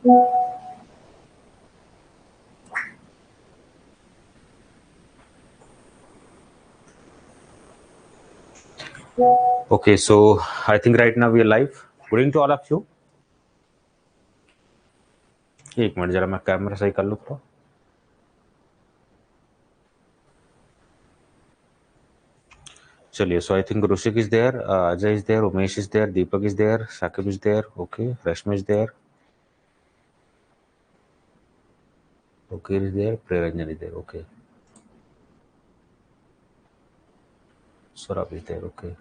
Okay, so I think right now we are live. Good evening to all of you. एक minute जरा मैं camera सही कर लूँ थोड़ा. चलिए, so I think Rushik is there, Ajay is there, Umesh is there, Deepak is there, Shakib is there, okay, Rashmi is there, okay is there, Preranjan is there, okay, Saurabh is there, okay.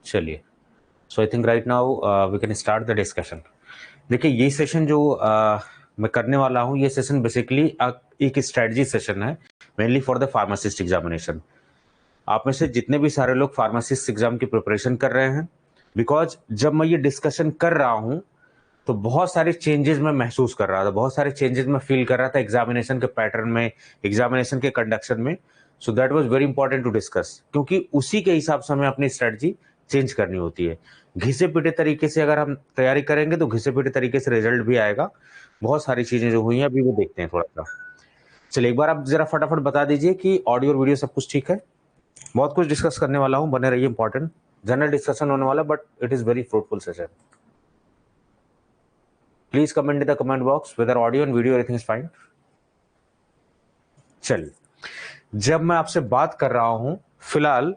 चलिए, so I think right now we can start the discussion. देखिए, ये session जो मैं करने वाला हूँ, ये session basically एक स्ट्रेटजी सेशन है, mainly for the pharmacist examination. आप में से जितने भी सारे लोग फार्मासिस्ट एग्जाम की प्रिपरेशन कर रहे हैं, बिकॉज जब मैं ये डिस्कशन कर रहा हूँ तो बहुत सारे चेंजेस मैं महसूस कर रहा था, बहुत सारे चेंजेस मैं फील कर रहा था एग्जामिनेशन के पैटर्न में, एग्जामिनेशन के कंडक्शन में. So that was very important to discuss, क्योंकि उसी के हिसाब से हमें अपनी स्ट्रेटजी चेंज करनी होती है. घिसे पीटे तरीके से अगर हम तैयारी करेंगे तो घिसे पीटे तरीके से रिजल्ट भी आएगा. बहुत सारी चीजें जो हुई हैं अभी वो देखते हैं थोड़ा सा. चलिए, एक बार आप जरा फटाफट बता दीजिए कि ऑडियो और वीडियो सब कुछ ठीक है. बहुत कुछ डिस्कस करने वाला हूं, बने रहिए. इंपॉर्टेंट जनरल डिस्कशन होने वाला, but it is very fruitful session. Please comment in the comment box whether audio and video everything is fine. चलिए, जब मैं आपसे बात कर रहा हूं, फिलहाल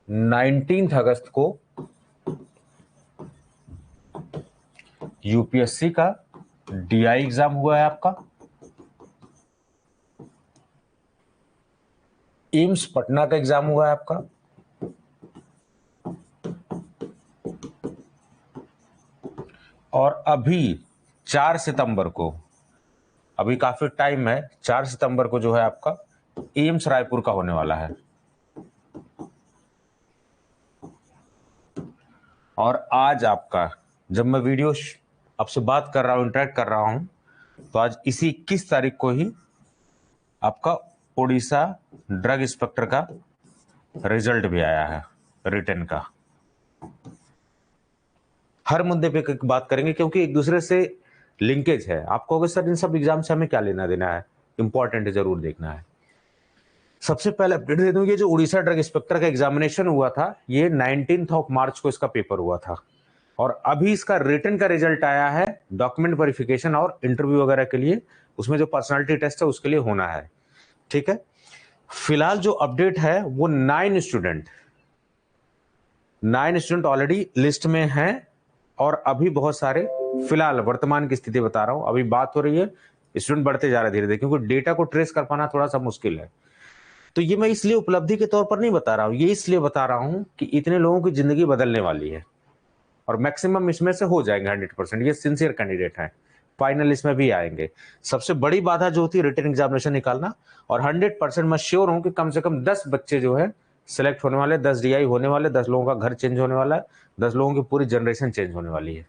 19 अगस्त को यूपीएससी का डीआई एग्जाम हुआ है आपका. एम्स पटना का एग्जाम हुआ है आपका. और अभी 4 सितंबर को, अभी काफी टाइम है, 4 सितंबर को जो है आपका एम्स रायपुर का होने वाला है. और आज आपका, जब मैं वीडियो आपसे बात कर रहा हूं, इंटरेक्ट कर रहा हूं, तो आज इसी 21 तारीख को ही आपका उड़ीसा ड्रग इंस्पेक्टर का रिजल्ट भी आया है, रिटन का. हर मुद्दे पे बात करेंगे क्योंकि एक दूसरे से लिंकेज है. आपको अगर सर इन सब एग्जाम से हमें क्या लेना देना है, इंपॉर्टेंट है, जरूर देखना है. सबसे पहले अपडेट दे दूं, ये जो उड़ीसा ड्रग इंस्पेक्टर का एग्जामिनेशन हुआ था, ये 19 मार्च को इसका पेपर हुआ था. और अभी इसका रिटन का रिजल्ट आया है. डॉक्यूमेंट वेरिफिकेशन और इंटरव्यू वगैरह के लिए, उसमें जो पर्सनालिटी टेस्ट है उसके लिए होना है. ठीक है. फिलहाल जो अपडेट है वो 9 स्टूडेंट ऑलरेडी लिस्ट में हैं. और अभी बहुत सारे, फिलहाल वर्तमान की स्थिति बता रहा हूं, अभी बात हो रही है, स्टूडेंट बढ़ते जा रहे हैं धीरे धीरे, क्योंकि डेटा को ट्रेस कर पाना थोड़ा सा मुश्किल है. तो ये मैं इसलिए उपलब्धि के तौर पर नहीं बता रहा हूं, ये इसलिए बता रहा हूं कि इतने लोगों की जिंदगी बदलने वाली है और मैक्सिमम इसमें से हो जाएंगे 100%. ये सिंसियर कैंडिडेट हैं, फाइनल इसमें भी आएंगे. सबसे बड़ी बाधा जो होती है रिटन एग्जामिनेशन निकालना. और 100% मैं श्योर हूं कि कम से कम 10 बच्चे जो है सिलेक्ट होने वाले, 10 डीआई होने वाले, 10 लोगों का घर चेंज होने वाला है, 10 लोगों की पूरी जनरेशन चेंज होने वाली है.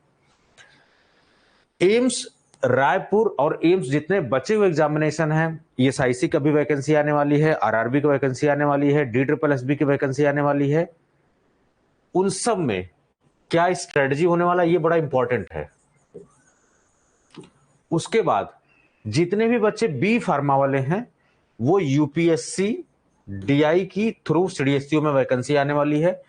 एम्स रायपुर और एम्स जितने बचे हुए एग्जामिनेशन हैं, ईएसआईसी का भी वैकेंसी आने वाली है, आरआरबी की वैकेंसी आने वाली है, DSSB की वैकेंसी आने वाली है. उन सब में क्या स्ट्रेटजी होने वाला, ये बड़ा इंपॉर्टेंट है. उसके बाद जितने भी बच्चे बी फार्मा वाले हैं, वो यूपीएससी डीआई की थ्रू सीडीएसयू में वैकेंसी आने वाली है.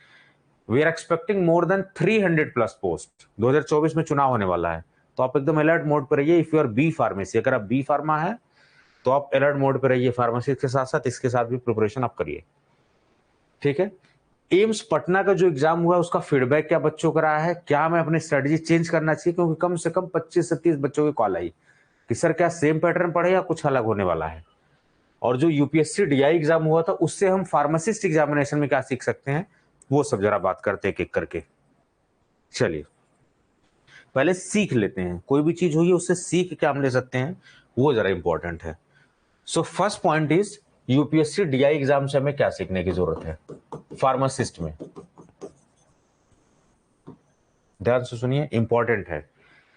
We are expecting more than 300 plus post. 2024 में चुनाव होने वाला है, तो आप एकदम अलर्ट मोड पर रहिए. If you are B pharmacy, अगर आप बी फार्मा है तो आप अलर्ट मोड पर रहिए. फार्मेसी के साथ साथ इसके साथ भी प्रिपरेशन आप करिए. ठीक है. एम्स पटना का जो एग्जाम हुआ उसका फीडबैक क्या बच्चों का रहा है, क्या हमें अपनी स्ट्रेटजी चेंज करना चाहिए, क्योंकि कम से कम 25 से 30 बच्चों की कॉल आई कि सर क्या सेम पैटर्न पढ़े या कुछ अलग होने वाला है. और जो यूपीएससी डीआई एग्जाम हुआ था उससे हम फार्मासिस्ट एग्जामिनेशन में क्या सीख सकते हैं, वो सब जरा बात करते हैं एक एक करके. चलिए, पहले सीख लेते हैं. कोई भी चीज हुई है उससे सीख क्या हम ले सकते हैं, वो जरा इंपॉर्टेंट है. So first point is, UPSC DI exam से हमें क्या सीखने की जरूरत है फार्मासिस्ट में. ध्यान से सुनिए, इंपॉर्टेंट है.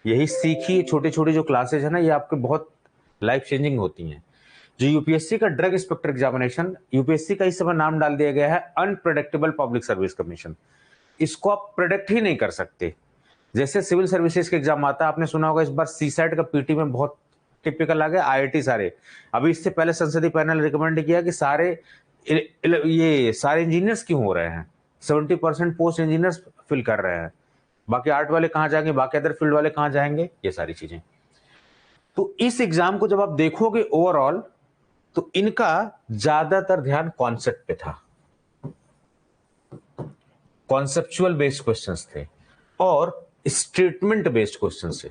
यही सीखिए. छोटी छोटी जो क्लासेज है ना, ये आपके बहुत लाइफ चेंजिंग होती हैं. जो यूपीएससी का ड्रग इंस्पेक्टर एग्जामिनेशन, यूपीएससी का इस समय नाम डाल दिया गया है अनप्रेडिक्टेबल पब्लिक सर्विस कमीशन. इसको आप प्रेडिक्ट ही नहीं कर सकते। जैसे सिविल सर्विसेज का एग्जाम आता है, आपने सुना होगा इस बार सीसैट का पीटी में बहुत टिपिकल आ गया, आईआईटी सारे। अभी इससे पहले संसदीय पैनल रिकमेंड किया कि ये सारे इंजीनियर्स क्यों हो रहे हैं, 70% पोस्ट इंजीनियर्स फिल कर रहे हैं, बाकी आर्ट वाले कहाँ जाएंगे, बाकी अदर फील्ड वाले कहाँ जाएंगे, ये सारी चीजें। तो इस एग्जाम को जब आप देखोगे ओवरऑल, तो इनका ज्यादातर ध्यान कॉन्सेप्ट पे था, कॉन्सेप्चुअल बेस्ड क्वेश्चंस थे और स्टेटमेंट बेस्ड क्वेश्चंस थे।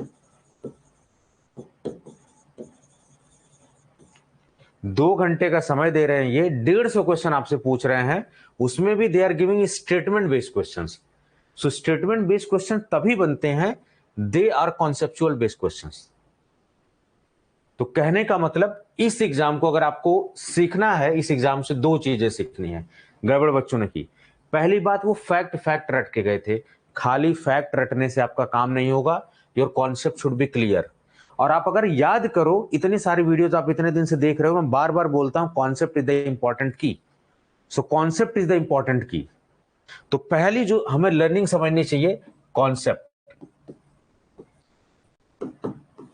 2 घंटे का समय दे रहे हैं, ये 150 क्वेश्चन आपसे पूछ रहे हैं, उसमें भी they are giving statement based questions. So statement based question तभी बनते हैं they are conceptual based questions. तो कहने का मतलब इस एग्जाम को अगर आपको सीखना है, इस एग्जाम से 2 चीजें सीखनी है, गड़बड़ बच्चों ने की। पहली बात, वो फैक्ट रट के गए थे, खाली फैक्ट रटने से आपका काम नहीं होगा, your concept should be clear. और आप अगर याद करो, इतनी सारी वीडियोस आप इतने दिन से देख रहे हो, मैं बार बार बोलता हूं कॉन्सेप्ट इज द इंपॉर्टेंट की। So concept is the important की। तो पहली जो हमें लर्निंग समझनी चाहिए, कॉन्सेप्ट।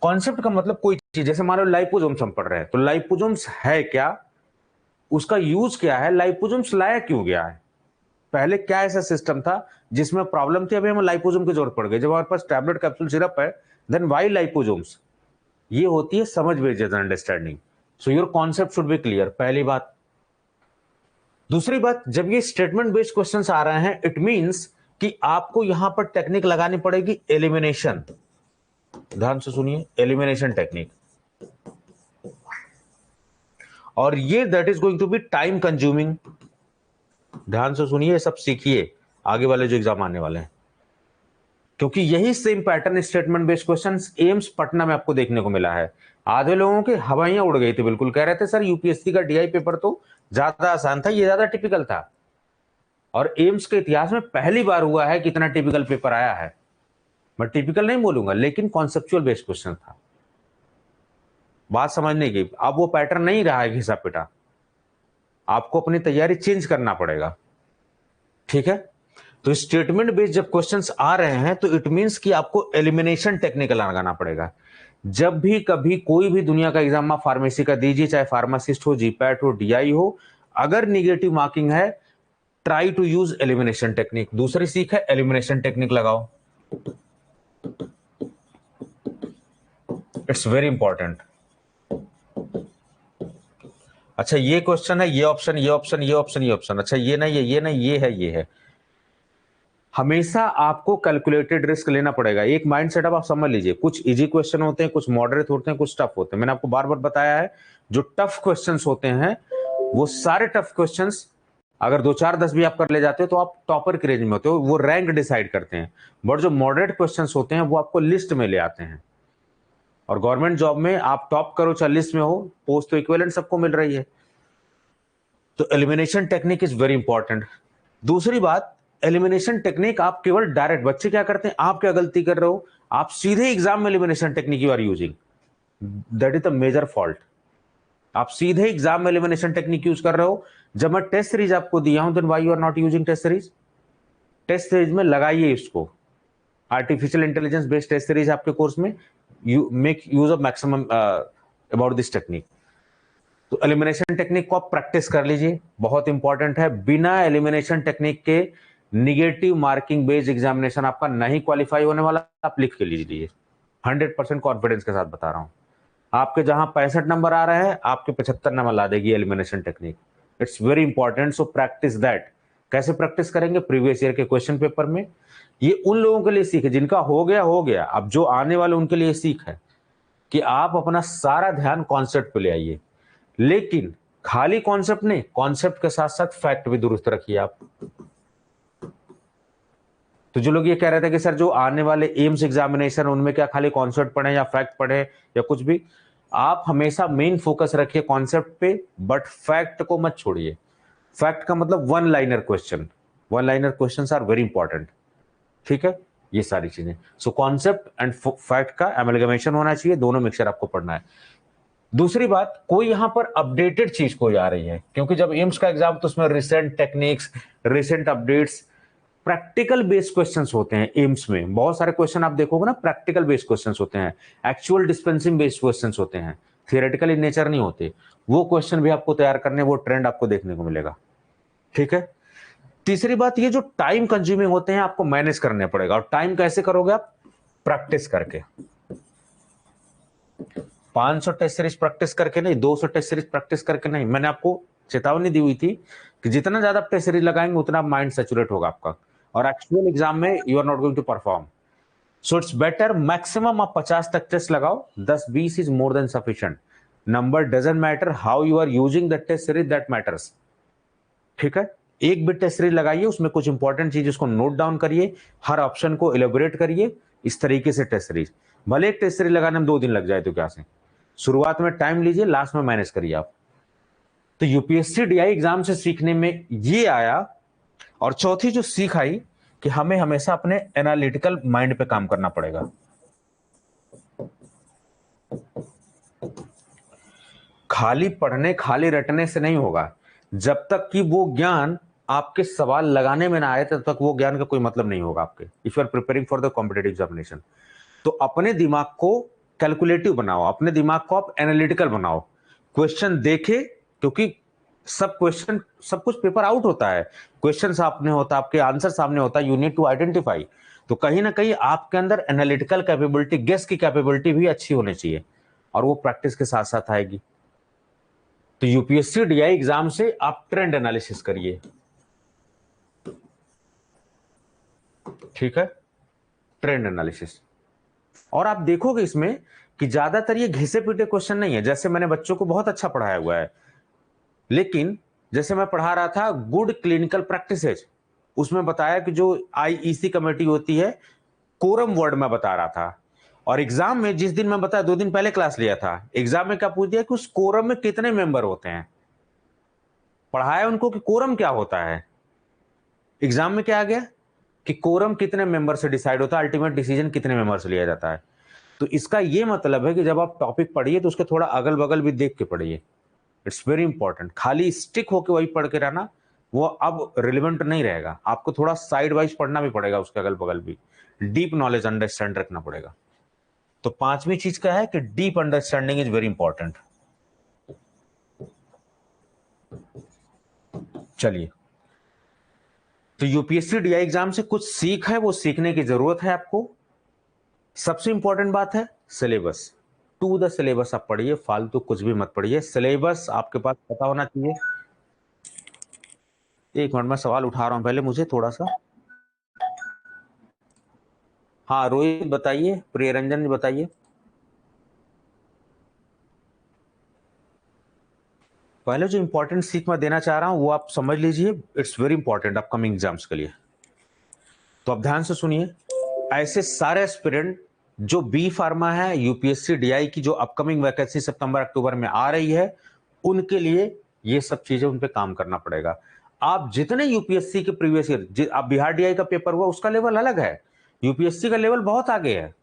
कॉन्सेप्ट का मतलब कोई चीज, जैसे मान लो लाइपोसोम्स हम पढ़ रहे हैं, तो लाइपोसोम्स है क्या, उसका यूज क्या है, लाइपोसोम्स लाया क्यों गया है, पहले क्या ऐसा सिस्टम था जिसमें प्रॉब्लम थी, अभी हमें लाइपोसोम की जरूरत पड़ गई, जब हमारे पास टैबलेट कैप्सूल सिरप है, देन व्हाई लाइपोसोम्स। ये होती है समझ based understanding. So your concept should be clear, पहली बात। दूसरी बात, जब ये स्टेटमेंट बेस्ड क्वेश्चंस आ रहे हैं, इट मींस कि आपको यहां पर टेक्निक लगानी पड़ेगी, एलिमिनेशन। ध्यान से सुनिए, एलिमिनेशन टेक्निक। और ये that is going to be time consuming. ध्यान से सुनिए, सब सीखिए आगे वाले जो एग्जाम आने वाले हैं, क्योंकि यही same pattern statement based questions AIIMS Patna में आपको देखने को मिला है। आधे लोगों की हवाइयां उड़ गई थी, बिल्कुल कह रहे थे सर यूपीएससी का डीआई पेपर तो ज्यादा आसान था, ये ज्यादा टिपिकल था। और एम्स के इतिहास में पहली बार हुआ है कि इतना टिपिकल पेपर आया है। मैं टिपिकल नहीं बोलूंगा, लेकिन कॉन्सेप्चुअल बेस्ड क्वेश्चन था। बात समझने की, अब वो पैटर्न नहीं रहा है घिसा पिटा, आपको अपनी तैयारी चेंज करना पड़ेगा, ठीक है। तो स्टेटमेंट बेस्ड जब क्वेश्चंस आ रहे हैं, तो इट मींस कि आपको एलिमिनेशन टेक्निक लगाना पड़ेगा। जब भी कभी कोई भी दुनिया का एग्जाम आप फार्मेसी का दीजिए, चाहे फार्मासिस्ट हो, जीपैट हो, डीआई हो, अगर निगेटिव मार्किंग है, try to use elimination technique. दूसरी सीख है, एलिमिनेशन टेक्निक लगाओ, इट्स वेरी इंपॉर्टेंट। अच्छा ये क्वेश्चन है, ये ऑप्शन, ये ऑप्शन, ये ऑप्शन, ये ऑप्शन, अच्छा ये नहीं है, ये नहीं, ये है, ये है। हमेशा आपको कैलकुलेटेड रिस्क लेना पड़ेगा। एक माइंड सेटअप आप समझ लीजिए, कुछ इजी क्वेश्चन होते हैं, कुछ मॉडरेट होते हैं, कुछ टफ होते हैं। मैंने आपको बार बार बताया है, जो टफ क्वेश्चंस होते हैं, वो सारे टफ क्वेश्चंस अगर 2 4 10 भी आप कर ले जाते हो, तो आप टॉपर की रेंज में होते हो, वो रैंक डिसाइड करते हैं। बट जो मॉडरेट क्वेश्चंस होते हैं, वो आपको लिस्ट में ले आते हैं। और गवर्नमेंट जॉब में आप टॉप करो, 40 में हो, पोस्ट तो इक्विवेलेंट सबको मिल रही है। तो elimination technique is very important. दूसरी बात, एलिमिनेशन टेक्निक आप केवल डायरेक्ट, बच्चे क्या करते हैं, आप क्या गलती कर रहे हो, आप सीधे एग्जाम में elimination technique you are using, that is the major fault. आप सीधे एग्जाम में एलिमिनेशन टेक्निक यूज कर रहे हो। जब मैं टेस्ट सीरीज आपको दिया हूं, then why you are not using test series. Test series में लगाइए इसको, artificial intelligence based test series आपके कोर्स में, you make use of maximum about this technique. तो एलिमिनेशन टेक्निक को आप प्रैक्टिस कर लीजिए, बहुत इंपॉर्टेंट है। बिना एलिमिनेशन टेक्निक के निगेटिव मार्किंग बेस्ड एग्जामिनेशन आपका नहीं क्वालिफाई होने वाला, आप लिख के लीजिए, 100% कॉन्फिडेंस के साथ बता रहा हूं। आपके जहां 65 नंबर आ रहे हैं, आपके 75 नंबर ला देगी elimination technique. It's very important, so practice that. कैसे प्रैक्टिस करेंगे, प्रीवियस ईयर के क्वेश्चन पेपर में। ये उन लोगों के लिए सीख है जिनका हो गया हो गया, अब जो आने वाले उनके लिए सीख है कि आप अपना सारा ध्यान कॉन्सेप्ट पे ले आइए। लेकिन खाली कॉन्सेप्ट नहीं, कॉन्सेप्ट के साथ साथ फैक्ट भी दुरुस्त रखिए आप। तो जो लोग ये कह रहे थे कि सर जो आने वाले एम्स एग्जामिनेशन, उनमें क्या खाली कॉन्सेप्ट पढ़े या फैक्ट पढ़े या कुछ भी, आप हमेशा मेन फोकस रखिए कॉन्सेप्ट पे, बट फैक्ट को मत छोड़िए। फैक्ट का मतलब one liner question, one liner questions are very important, ठीक है। ये सारी चीजें, सो कॉन्सेप्ट एंड फैक्ट का एमलगमेशन होना चाहिए, दोनों मिक्सचर आपको पढ़ना है। दूसरी बात, कोई यहां पर अपडेटेड चीज कोई आ रही है, क्योंकि जब एम्स का एग्जाम, तो उसमें recent techniques, recent updates, practical based questions होते हैं एम्स में, बहुत सारे क्वेश्चन आप देखोगे ना प्रैक्टिकल बेस्ड क्वेश्चंस होते हैं, एक्चुअल डिस्पेंसिंग बेस्ड क्वेश्चंस होते हैं, थियोरेटिकल इन नेचर नहीं होते। वो क्वेश्चन भी आपको तैयार करने, वो ट्रेंड आपको देखने को मिलेगा। ठीक है। तीसरी बात, ये जो टाइम कंज्यूमिंग होते हैं आपको मैनेज करने पड़ेगा। और टाइम कैसे करोगे आप? प्रैक्टिस करके। 500 टेस्ट सीरीज प्रैक्टिस करके नहीं, 200 टेस्ट सीरीज प्रैक्टिस करके नहीं। मैंने आपको चेतावनी दी हुई थी कि जितना ज्यादा टेस्ट सीरीज लगाएंगे उतना माइंड सैचुरेट होगा आपका, और एक्चुअल एग्जाम में you are not going to perform. So it's better maximum आप 50 तक टेस्ट लगाओ, 10-20 is more than sufficient. Number doesn't matter, how you are using the test series that matters. ठीक है। एक भी टेस्ट सीरीज लगाइए, उसमें कुछ इंपॉर्टेंट चीज उसको नोट डाउन करिए, हर ऑप्शन को इलेबोरेट करिए, इस तरीके से टेस्ट सीरीज। भले एक टेस्ट सीरीज लगाने में 2 दिन लग जाए तो क्या से, शुरुआत में टाइम लीजिए, लास्ट में मैनेज करिए आप। तो यूपीएससी डीआई एग्जाम से सीखने में ये आया। और चौथी जो सीख आई कि हमें हमेशा अपने एनालिटिकल माइंड पे काम करना पड़ेगा। खाली पढ़ने, खाली रटने से नहीं होगा। जब तक कि वो ज्ञान आपके सवाल लगाने में ना आए तब तक वो ज्ञान का कोई मतलब नहीं होगा आपके, if you are preparing for the competitive examination. तो अपने दिमाग को कैलकुलेटिव बनाओ, अपने दिमाग को आप एनालिटिकल बनाओ। क्वेश्चन देखे, क्योंकि सब क्वेश्चन, सब कुछ पेपर आउट होता है, क्वेश्चन सामने होता है, आपके आंसर सामने होता है, यू नीड टू आइडेंटिफाई। तो कहीं ना कहीं आपके अंदर एनालिटिकल कैपेबिलिटी, गेस की कैपेबिलिटी भी अच्छी होनी चाहिए, और वो प्रैक्टिस के साथ साथ आएगी। तो यूपीएससी डीआई एग्जाम से आप ट्रेंड एनालिसिस करिए। ठीक है, ट्रेंड एनालिसिस। और आप देखोगे इसमें कि ज्यादातर ये घिसे पीटे क्वेश्चन नहीं है। जैसे मैंने बच्चों को बहुत अच्छा पढ़ाया हुआ है, लेकिन जैसे मैं पढ़ा रहा था गुड क्लिनिकल प्रैक्टिसेज, उसमें बताया कि जो आईईसी कमेटी होती है, कोरम वर्ड में बता रहा था। और एग्जाम में जिस दिन मैं बताया, 2 दिन पहले क्लास लिया था, एग्जाम में क्या पूछ दिया कि उस कोरम में कितने मेंबर होते हैं। पढ़ाया उनको कि कोरम क्या होता है, एग्जाम में क्या आ गया कि कोरम कितने मेंबर से डिसाइड होता है, अल्टीमेट डिसीजन कितने मेंबर से लिया जाता है। तो इसका यह मतलब है कि जब आप टॉपिक पढ़िए तो उसके थोड़ा अगल बगल भी देख के पढ़िए। It's very important. खाली स्टिक होके वही पढ़ के रहना वो अब रिलेवेंट नहीं रहेगा, आपको थोड़ा साइड वाइज पढ़ना भी पड़ेगा, उसके अगल बगल भी डीप नॉलेज अंडरस्टैंड रखना पड़ेगा। तो 5वीं चीज क्या है कि deep understanding is very important. चलिए, तो यूपीएससी डीआई एग्जाम से कुछ सीख है, वो सीखने की जरूरत है आपको। सबसे इंपॉर्टेंट बात है सिलेबस, टू द सिलेबस आप पढ़िए, फालतू कुछ भी मत पढ़िए, सिलेबस आपके पास पता होना चाहिए। एक मिनट में सवाल उठा रहा हूं, पहले मुझे थोड़ा सा। हाँ रोहित बताइए, प्रियरंजन बताइए। पहले जो इंपॉर्टेंट सीख मैं देना चाह रहा हूं वो आप समझ लीजिए, it's very important upcoming exams के लिए। तो अब ध्यान से सुनिए, ऐसे सारे एस्पिरेंट जो बी फार्मा है, यूपीएससी डीआई की जो अपकमिंग वैकेंसी सितंबर अक्टूबर में आ रही है, उनके लिए ये सब चीजें उन पे काम करना पड़ेगा। आप जितने यूपीएससी के प्रीवियस ईयर, आप बिहार डीआई का पेपर हुआ उसका लेवल अलग है, यूपीएससी का लेवल बहुत आगे है,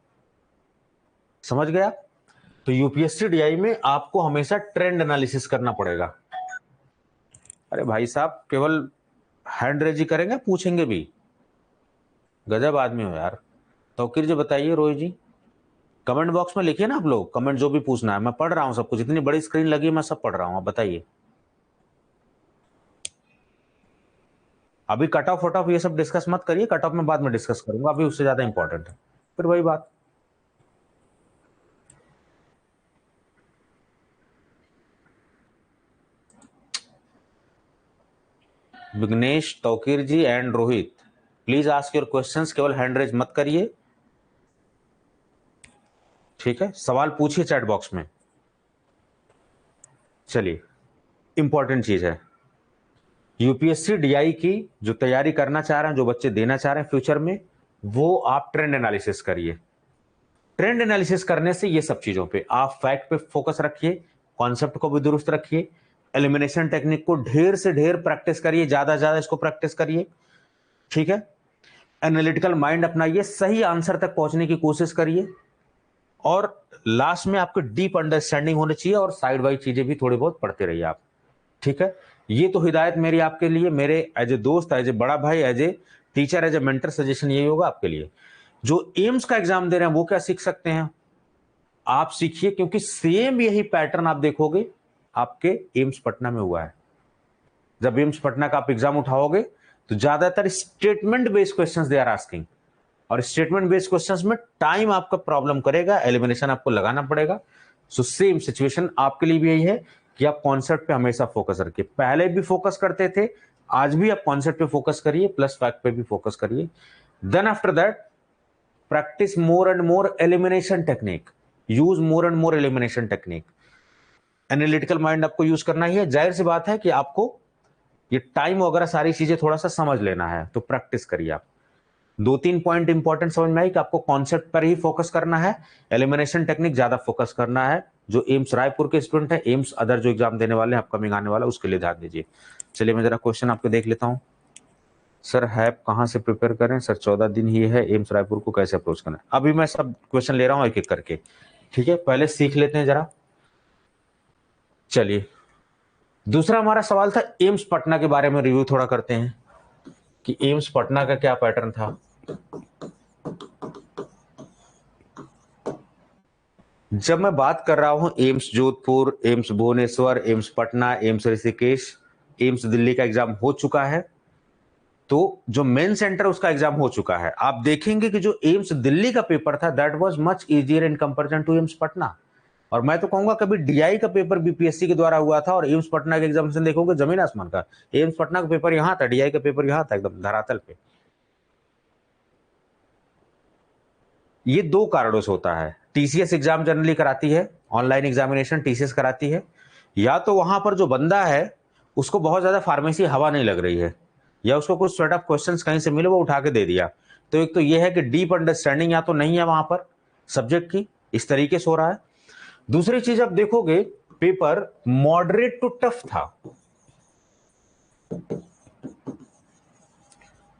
समझ गया। तो यूपीएससी डीआई में आपको हमेशा ट्रेंड एनालिसिस करना पड़ेगा। अरे भाई साहब, केवल हैंड रेज ही करेंगे, पूछेंगे भी, गजब आदमी हो यार। तौकीर जी बताइए, रोहित जी कमेंट बॉक्स में लिखिए ना आप लोग, कमेंट जो भी पूछना है, मैं पढ़ रहा हूं सब कुछ, इतनी बड़ी स्क्रीन लगी है, मैं सब पढ़ रहा हूं, आप बताइए। अभी कट ऑफ वट ऑफ ये सब डिस्कस मत करिए, कट ऑफ में बाद में डिस्कस करूंगा, अभी उससे ज्यादा इंपॉर्टेंट है। फिर वही बात, Vignesh, Tauqeer ji and Rohit, please ask your questions, केवल हैंड रेज मत करिए, ठीक है। सवाल पूछिए चैट बॉक्स में। चलिए, इंपॉर्टेंट चीज है, यूपीएससी डीआई की जो तैयारी करना चाह रहे हैं, जो बच्चे देना चाह रहे हैं फ्यूचर में, वो आप ट्रेंड एनालिसिस करिए। ट्रेंड एनालिसिस करने से ये सब चीजों पे आप फैक्ट पे फोकस रखिए, कॉन्सेप्ट को भी दुरुस्त रखिए, एलिमिनेशन टेक्निक को ढेर से ढेर प्रैक्टिस करिए, ज्यादा ज्यादा इसको प्रैक्टिस करिए, ठीक है। एनालिटिकल माइंड अपनाइए, सही आंसर तक पहुंचने की कोशिश करिए, और लास्ट में आपको डीप अंडरस्टैंडिंग होनी चाहिए, और साइड वाइज चीजें भी थोड़ी बहुत पढ़ते रहिए आप, ठीक है। ये तो हिदायत मेरी आपके लिए, मेरे एज ए दोस्त, एज ए बड़ा भाई, as a teacher as a mentor suggestion यही होगा आपके लिए। जो एम्स का एग्जाम दे रहे हैं वो क्या सीख सकते हैं, आप सीखिए, क्योंकि सेम यही पैटर्न आप देखोगे आपके एम्स पटना में हुआ है। जब एम्स पटना का आप एग्जाम उठाओगे तो ज्यादातर statement based questions they are asking, और स्टेटमेंट बेस्ड क्वेश्चंस में टाइम आपका प्रॉब्लम करेगा, एलिमिनेशन आपको लगाना पड़ेगा। सो सेम सिचुएशन आपके लिए भी यही है कि आप कॉन्सेप्ट पे हमेशा फोकस रखिए। पहले भी फोकस करते थे, आज भी आप कॉन्सेप्ट पे फोकस करिए, प्लस फैक्ट पे भी फोकस करिए। Then after that practice more and more elimination technique, use more and more elimination technique. Analytical mind आपको यूज करना ही है। जाहिर सी बात है कि आपको ये टाइम वगैरह सारी चीजें थोड़ा सा समझ लेना है, तो प्रैक्टिस करिए आप। 2-3 पॉइंट इंपॉर्टेंट समझ में आई कि आपको कॉन्सेप्ट पर ही फोकस करना है, एलिमिनेशन टेक्निक ज्यादा फोकस करना है। जो एम्स रायपुर के स्टूडेंट है, एम्स अदर जो एग्जाम देने वाले हैं अपकमिंग आने वाला, उसके लिए ध्यान दीजिए। चलिए मैं जरा क्वेश्चन आपको देख लेता हूं। सर हैप कहां से प्रिपेयर करें? सर 14 दिन ही है, एम्स रायपुर को कैसे अप्रोच करना है? अभी मैं सब क्वेश्चन ले रहा हूं एक एक करके, ठीक है? पहले सीख लेते हैं जरा। चलिए, दूसरा हमारा सवाल था एम्स पटना के बारे में, रिव्यू थोड़ा करते हैं कि एम्स पटना का क्या पैटर्न था। जब मैं बात कर रहा हूं AIIMS Jodhpur, AIIMS Bhubaneswar, AIIMS Patna, AIIMS Rishikesh, AIIMS Delhi का एग्जाम हो चुका है, तो जो मेन सेंटर उसका एग्जाम हो चुका है। आप देखेंगे कि जो एम्स दिल्ली का पेपर था that was much easier in comparison to AIIMS Patna. और मैं तो कहूंगा कभी डीआई का पेपर बीपीएससी के द्वारा हुआ था और एम्स पटना के एग्जामिनेशन देखोगे जमीन आसमान का। एम्स पटना का पेपर यहां था, डीआई का पेपर यहां था, एकदम धरातल पे। ये दो कारणों से होता है। टीसीएस एग्जाम जनरली कराती है, ऑनलाइन एग्जामिनेशन टीसीएस कराती है, या तो वहां पर जो बंदा है उसको बहुत ज्यादा फार्मेसी हवा नहीं लग रही है, या उसको कुछ सेट ऑफ क्वेश्चंस कहीं से मिले वो उठा के दे दिया। तो एक तो ये है कि डीप अंडरस्टैंडिंग या तो नहीं है वहां पर सब्जेक्ट की, इस तरीके से हो रहा है। दूसरी चीज आप देखोगे पेपर मॉडरेट टू टफ था।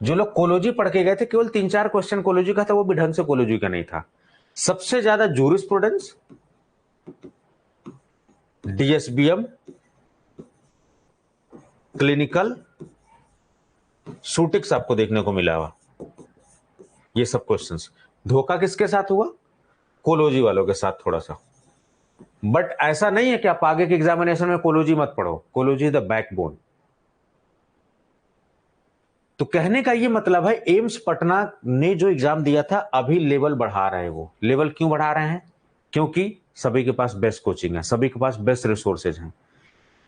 जो लोग कोलोजी पढ़ के गए थे केवल 3-4 क्वेश्चन कोलोजी का था, वो भी ढंग से कोलोजी का नहीं था। सबसे ज्यादा जूरिस्प्रूडेंस, डीएसबीएम, क्लिनिकल, सूटिक्स आपको देखने को मिला हुआ। ये सब क्वेश्चंस धोखा किसके साथ हुआ? कोलोजी वालों के साथ थोड़ा सा। बट ऐसा नहीं है कि आप आगे के एग्जामिनेशन में कोलोजी मत पढ़ो, कोलोजी द बैकबोन। तो कहने का ये मतलब है एम्स पटना ने जो एग्जाम दिया था अभी लेवल बढ़ा रहे हैं। वो लेवल क्यों बढ़ा रहे हैं? क्योंकि सभी के पास बेस्ट कोचिंग है, सभी के पास बेस्ट रिसोर्सेज हैं,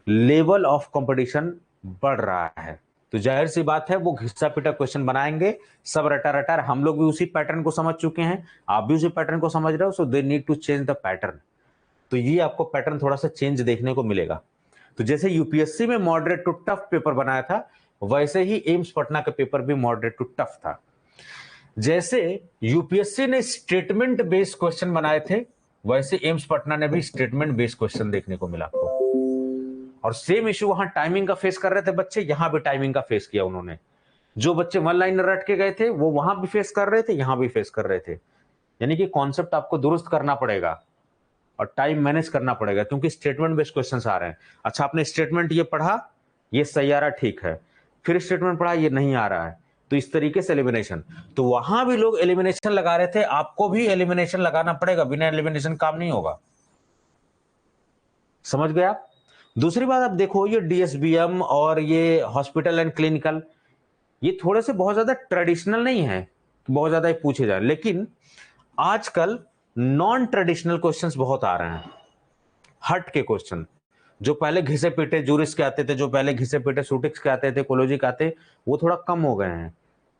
लेवल ऑफ कंपटीशन बढ़ रहा है। तो जाहिर सी बात है वो घिस्सा पिटा क्वेश्चन बनाएंगे, सब रटा रटा। हम लोग भी उसी पैटर्न को समझ चुके हैं, आप भी उसी पैटर्न को समझ रहे हो। So they need to change the pattern. तो ये आपको पैटर्न थोड़ा सा चेंज देखने को मिलेगा। तो जैसे यूपीएससी में मॉडरेट टू टफ पेपर बनाया था, वैसे ही एम्स पटना का पेपर भी मॉडरेट टू टफ था। जैसे यूपीएससी ने स्टेटमेंट बेस्ड क्वेश्चन बनाए थे, वैसे एम्स पटना ने भी स्टेटमेंट बेस्ड क्वेश्चन देखने को मिला आपको। और सेम इश्यू वहां टाइमिंग का फेस कर रहे थे बच्चे, यहां भी टाइमिंग का फेस किया उन्होंने। जो बच्चे वन लाइनर रट के गए थे वो वहां भी फेस कर रहे थे, यहां भी फेस कर रहे थे। यानी कि कॉन्सेप्ट आपको दुरुस्त करना पड़ेगा और टाइम मैनेज करना पड़ेगा, क्योंकि स्टेटमेंट बेस्ड क्वेश्चंस आ रहे हैं। अच्छा, आपने स्टेटमेंट ये पढ़ा, ये सही आ रहा, ठीक है, फिर स्टेटमेंट पढ़ा, ये नहीं आ रहा है, तो इस तरीके से एलिमिनेशन। तो वहां भी लोग एलिमिनेशन लगा रहे थे, आपको भी एलिमिनेशन लगाना पड़ेगा, बिना एलिमिनेशन काम नहीं होगा। समझ गए आप? दूसरी बात आप देखो, ये डीएसबीएम और ये हॉस्पिटल एंड क्लिनिकल, ये थोड़े से बहुत ज्यादा ट्रेडिशनल नहीं है, बहुत ज्यादा पूछे जाए, लेकिन आजकल नॉन ट्रेडिशनल क्वेश्चंस बहुत आ रहे हैं, हट के क्वेश्चन। जो पहले घिसे पीटे जूरिस के आते थे, जो पहले घिसे पीटे सूटिक्स के आते थे, कोलोजी के आते, वो थोड़ा कम हो गए हैं।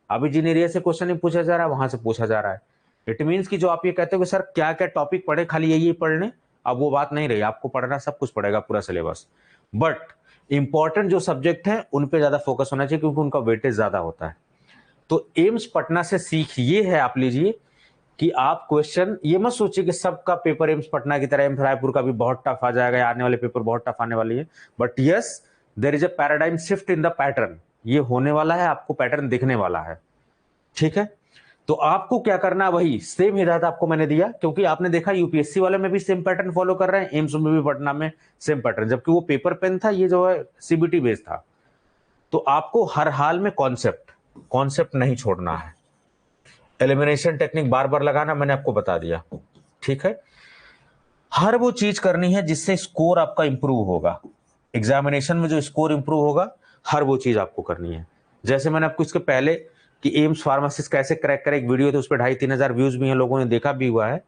अभी जिन एरिया से क्वेश्चन नहीं पूछा जा रहा है वहां से पूछा जा रहा है। इट मीन्स कि जो आप ये कहते हो कि सर क्या क्या टॉपिक पढ़े, खाली यही पढ़ लें, अब वो बात नहीं रही। आपको पढ़ना सब कुछ पड़ेगा, पूरा सिलेबस। बट इंपॉर्टेंट जो सब्जेक्ट है उन पे ज्यादा फोकस होना चाहिए, क्योंकि उनका वेटेज ज्यादा होता है। तो एम्स पटना से सीख ये है, आप लीजिए कि आप क्वेश्चन ये मत सोचिए कि सबका पेपर एम्स पटना की तरह एम्स रायपुर का भी बहुत टफ आ जाएगा, या आने वाले पेपर बहुत टफ आने वाली है। But yes, there is a paradigm shift in the pattern. ये होने वाला है, आपको पैटर्न दिखने वाला है, ठीक है? तो आपको क्या करना है, वही सेम हिदायत आपको मैंने दिया, क्योंकि आपने देखा यूपीएससी वाले में भी सेम पैटर्न फॉलो कर रहे हैं, एम्स में भी पटना में सेम पैटर्न, जबकि वो पेपर पेन था, ये जो है सीबीटी बेस्ड था। तो आपको हर हाल में कॉन्सेप्ट, कॉन्सेप्ट नहीं छोड़ना है। एलिमिनेशन टेक्निक बार बार लगाना मैंने आपको बता दिया, ठीक है। हर वो चीज करनी है जिससे स्कोर आपका इंप्रूव होगा, एग्जामिनेशन में जो स्कोर इंप्रूव होगा, हर वो चीज आपको करनी है। जैसे मैंने आपको इसके पहले कि एम्स फार्मासिस्ट कैसे क्रैक करे एक वीडियो थे, उस पर 2,500-3,000 व्यूज भी हैं, लोगों ने देखा भी हुआ है।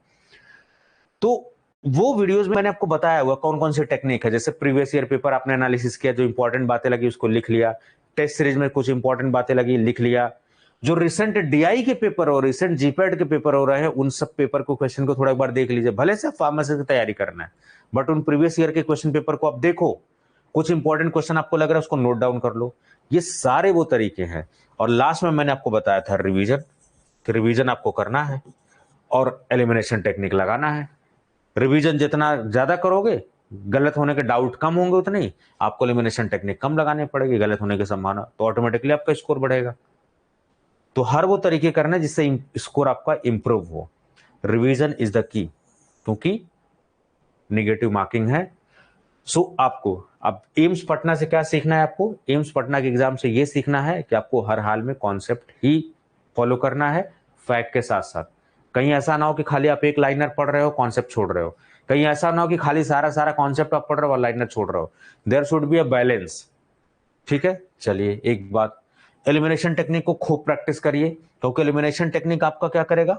तो वो वीडियोस में मैंने आपको बताया हुआ कौन कौन सी टेक्निक है। जैसे प्रीवियस ईयर पेपर आपने एनालिसिस किया, जो इंपॉर्टेंट बातें लगी उसको लिख लिया, टेस्ट सीरीज में कुछ इंपॉर्टेंट बातें लगी लिख लिया, जो रिसेंट डीआई के पेपर और रिसेंट जीपैट के पेपर हो रहे हैं उन सब पेपर को क्वेश्चन को थोड़ा एक बार देख लीजिए। भले से फार्मेसी की तैयारी करना है, बट उन प्रीवियस ईयर के क्वेश्चन पेपर को आप देखो, कुछ इंपॉर्टेंट क्वेश्चन आपको लग रहा है उसको नोट डाउन कर लो। ये सारे वो तरीके हैं। और लास्ट में मैंने आपको बताया था रिवीजन, कि रिवीजन आपको करना है और एलिमिनेशन टेक्निक लगाना है। रिवीजन जितना ज्यादा करोगे, गलत होने के डाउट कम होंगे, उतने ही आपको एलिमिनेशन टेक्निक कम लगानी पड़ेगी, गलत होने की संभावना, तो ऑटोमेटिकली आपका स्कोर बढ़ेगा। तो हर वो तरीके करना जिससे स्कोर आपका इंप्रूव हो। रिवीजन इज द की, क्योंकि निगेटिव मार्किंग है। सो आपको अब एम्स पटना से क्या सीखना है, आपको एम्स पटना के एग्जाम से ये सीखना है कि आपको हर हाल में कॉन्सेप्ट ही फॉलो करना है, फैक्ट के साथ साथ। कहीं ऐसा ना हो कि खाली आप एक लाइनर पढ़ रहे हो, कॉन्सेप्ट छोड़ रहे हो। कहीं ऐसा ना हो कि खाली सारा सारा कॉन्सेप्ट आप पढ़ रहे हो और लाइनर छोड़ रहे हो। There should be a balance, ठीक है। चलिए एक बात, एलिमिनेशन टेक्निक को खूब प्रैक्टिस करिए, क्योंकि एलिमिनेशन टेक्निक आपका क्या करेगा,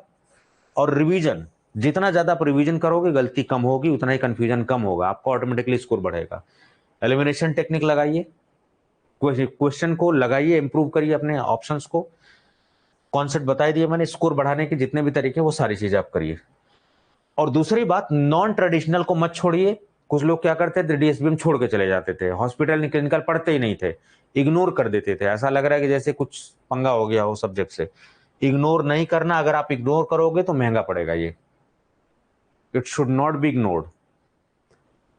और रिवीजन जितना ज्यादा आप रिवीजन करोगे गलती कम होगी, उतना ही कंफ्यूजन कम होगा, आपका ऑटोमेटिकली स्कोर बढ़ेगा। एलिमिनेशन टेक्निक लगाइए, क्वेश्चन को लगाइए, इंप्रूव करिए अपने ऑप्शंस को, कॉन्सेप्ट बताई दिए मैंने, स्कोर बढ़ाने के जितने भी तरीके वो सारी चीजें आप करिए। और दूसरी बात, नॉन ट्रेडिशनल को मत छोड़िए। कुछ लोग क्या करते थे, डीएसबी में छोड़ के चले जाते थे, हॉस्पिटल क्लिनिकल पढ़ते ही नहीं थे, इग्नोर कर देते थे। ऐसा लग रहा है कि जैसे कुछ पंगा हो गया हो सब्जेक्ट से। इग्नोर नहीं करना, अगर आप इग्नोर करोगे तो महंगा पड़ेगा ये, it should not be ignored.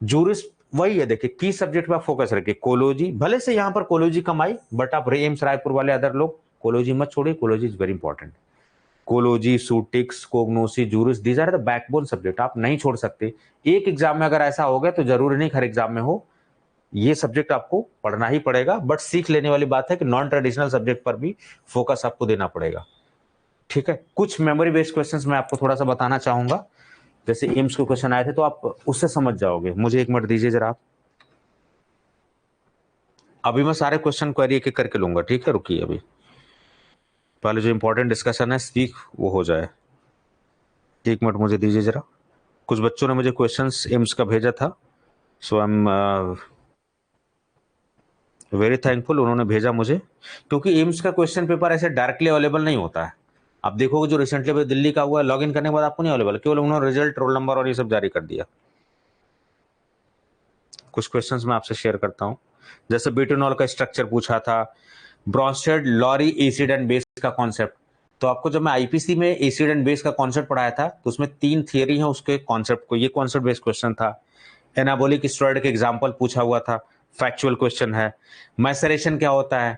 Jurist वही है, देखिए की सब्जेक्ट पे आप फोकस रखिए, कोलोजी, भले से यहां पर कोलोजी कम आई, बट आप एम्स रायपुर वाले अदर लोग कोलोजी मत छोड़िए, कोलोजी इज वेरी इंपॉर्टेंट। कोलोजी, सूटिक्स, कोग्नोसी, जूरिस, these are the backbone subject, आप नहीं छोड़ सकते। एक एग्जाम में अगर ऐसा हो गया तो जरूरी नहीं हर एग्जाम में हो, ये सब्जेक्ट आपको पढ़ना ही पड़ेगा। बट सीख लेने वाली बात है कि नॉन ट्रेडिशनल सब्जेक्ट पर भी फोकस आपको देना पड़ेगा, ठीक है। कुछ मेमोरी बेस्ड क्वेश्चंस मैं आपको थोड़ा सा बताना चाहूंगा, जैसे एम्स के क्वेश्चन आए थे तो आप उससे समझ जाओगे। मुझे एक मिनट दीजिए जरा आप, अभी मैं सारे क्वेश्चन क्वेरी एक एक करके लूंगा, ठीक है। रुकिए, अभी पहले जो इंपॉर्टेंट डिस्कशन है स्पीक वो हो जाए। एक मिनट मुझे दीजिए जरा। कुछ बच्चों ने मुझे क्वेश्चंस एम्स का भेजा था, सो आई एम वेरी थैंकफुल, उन्होंने भेजा मुझे, क्योंकि एम्स का क्वेश्चन पेपर ऐसे डायरेक्टली अवेलेबल नहीं होता है। आप देखोगे जो रिसेंटली अभी दिल्ली का हुआ, लॉग इन करने के बाद आपको नहीं अवेलेबल, केवल उन्होंने रिजल्ट, रोल नंबर और ये सब जारी कर दिया। कुछ क्वेश्चंस मैं आपसे शेयर करता हूं, जैसे बिट्यूनॉल का स्ट्रक्चर पूछा था, Bronsted Lowry acid and base का कॉन्सेप्ट। तो आपको जब मैं आईपीसी में एसिड एंड बेस का कॉन्सेप्ट पढ़ाया था तो उसमें 3 थियरी है उसके कॉन्सेप्ट को, ये कॉन्सेप्ट बेस्ड क्वेश्चन था। एनाबोलिक स्टेरॉइड के एग्जांपल पूछा हुआ था, फैक्चुअल क्वेश्चन है। मैसरेशन क्या होता है,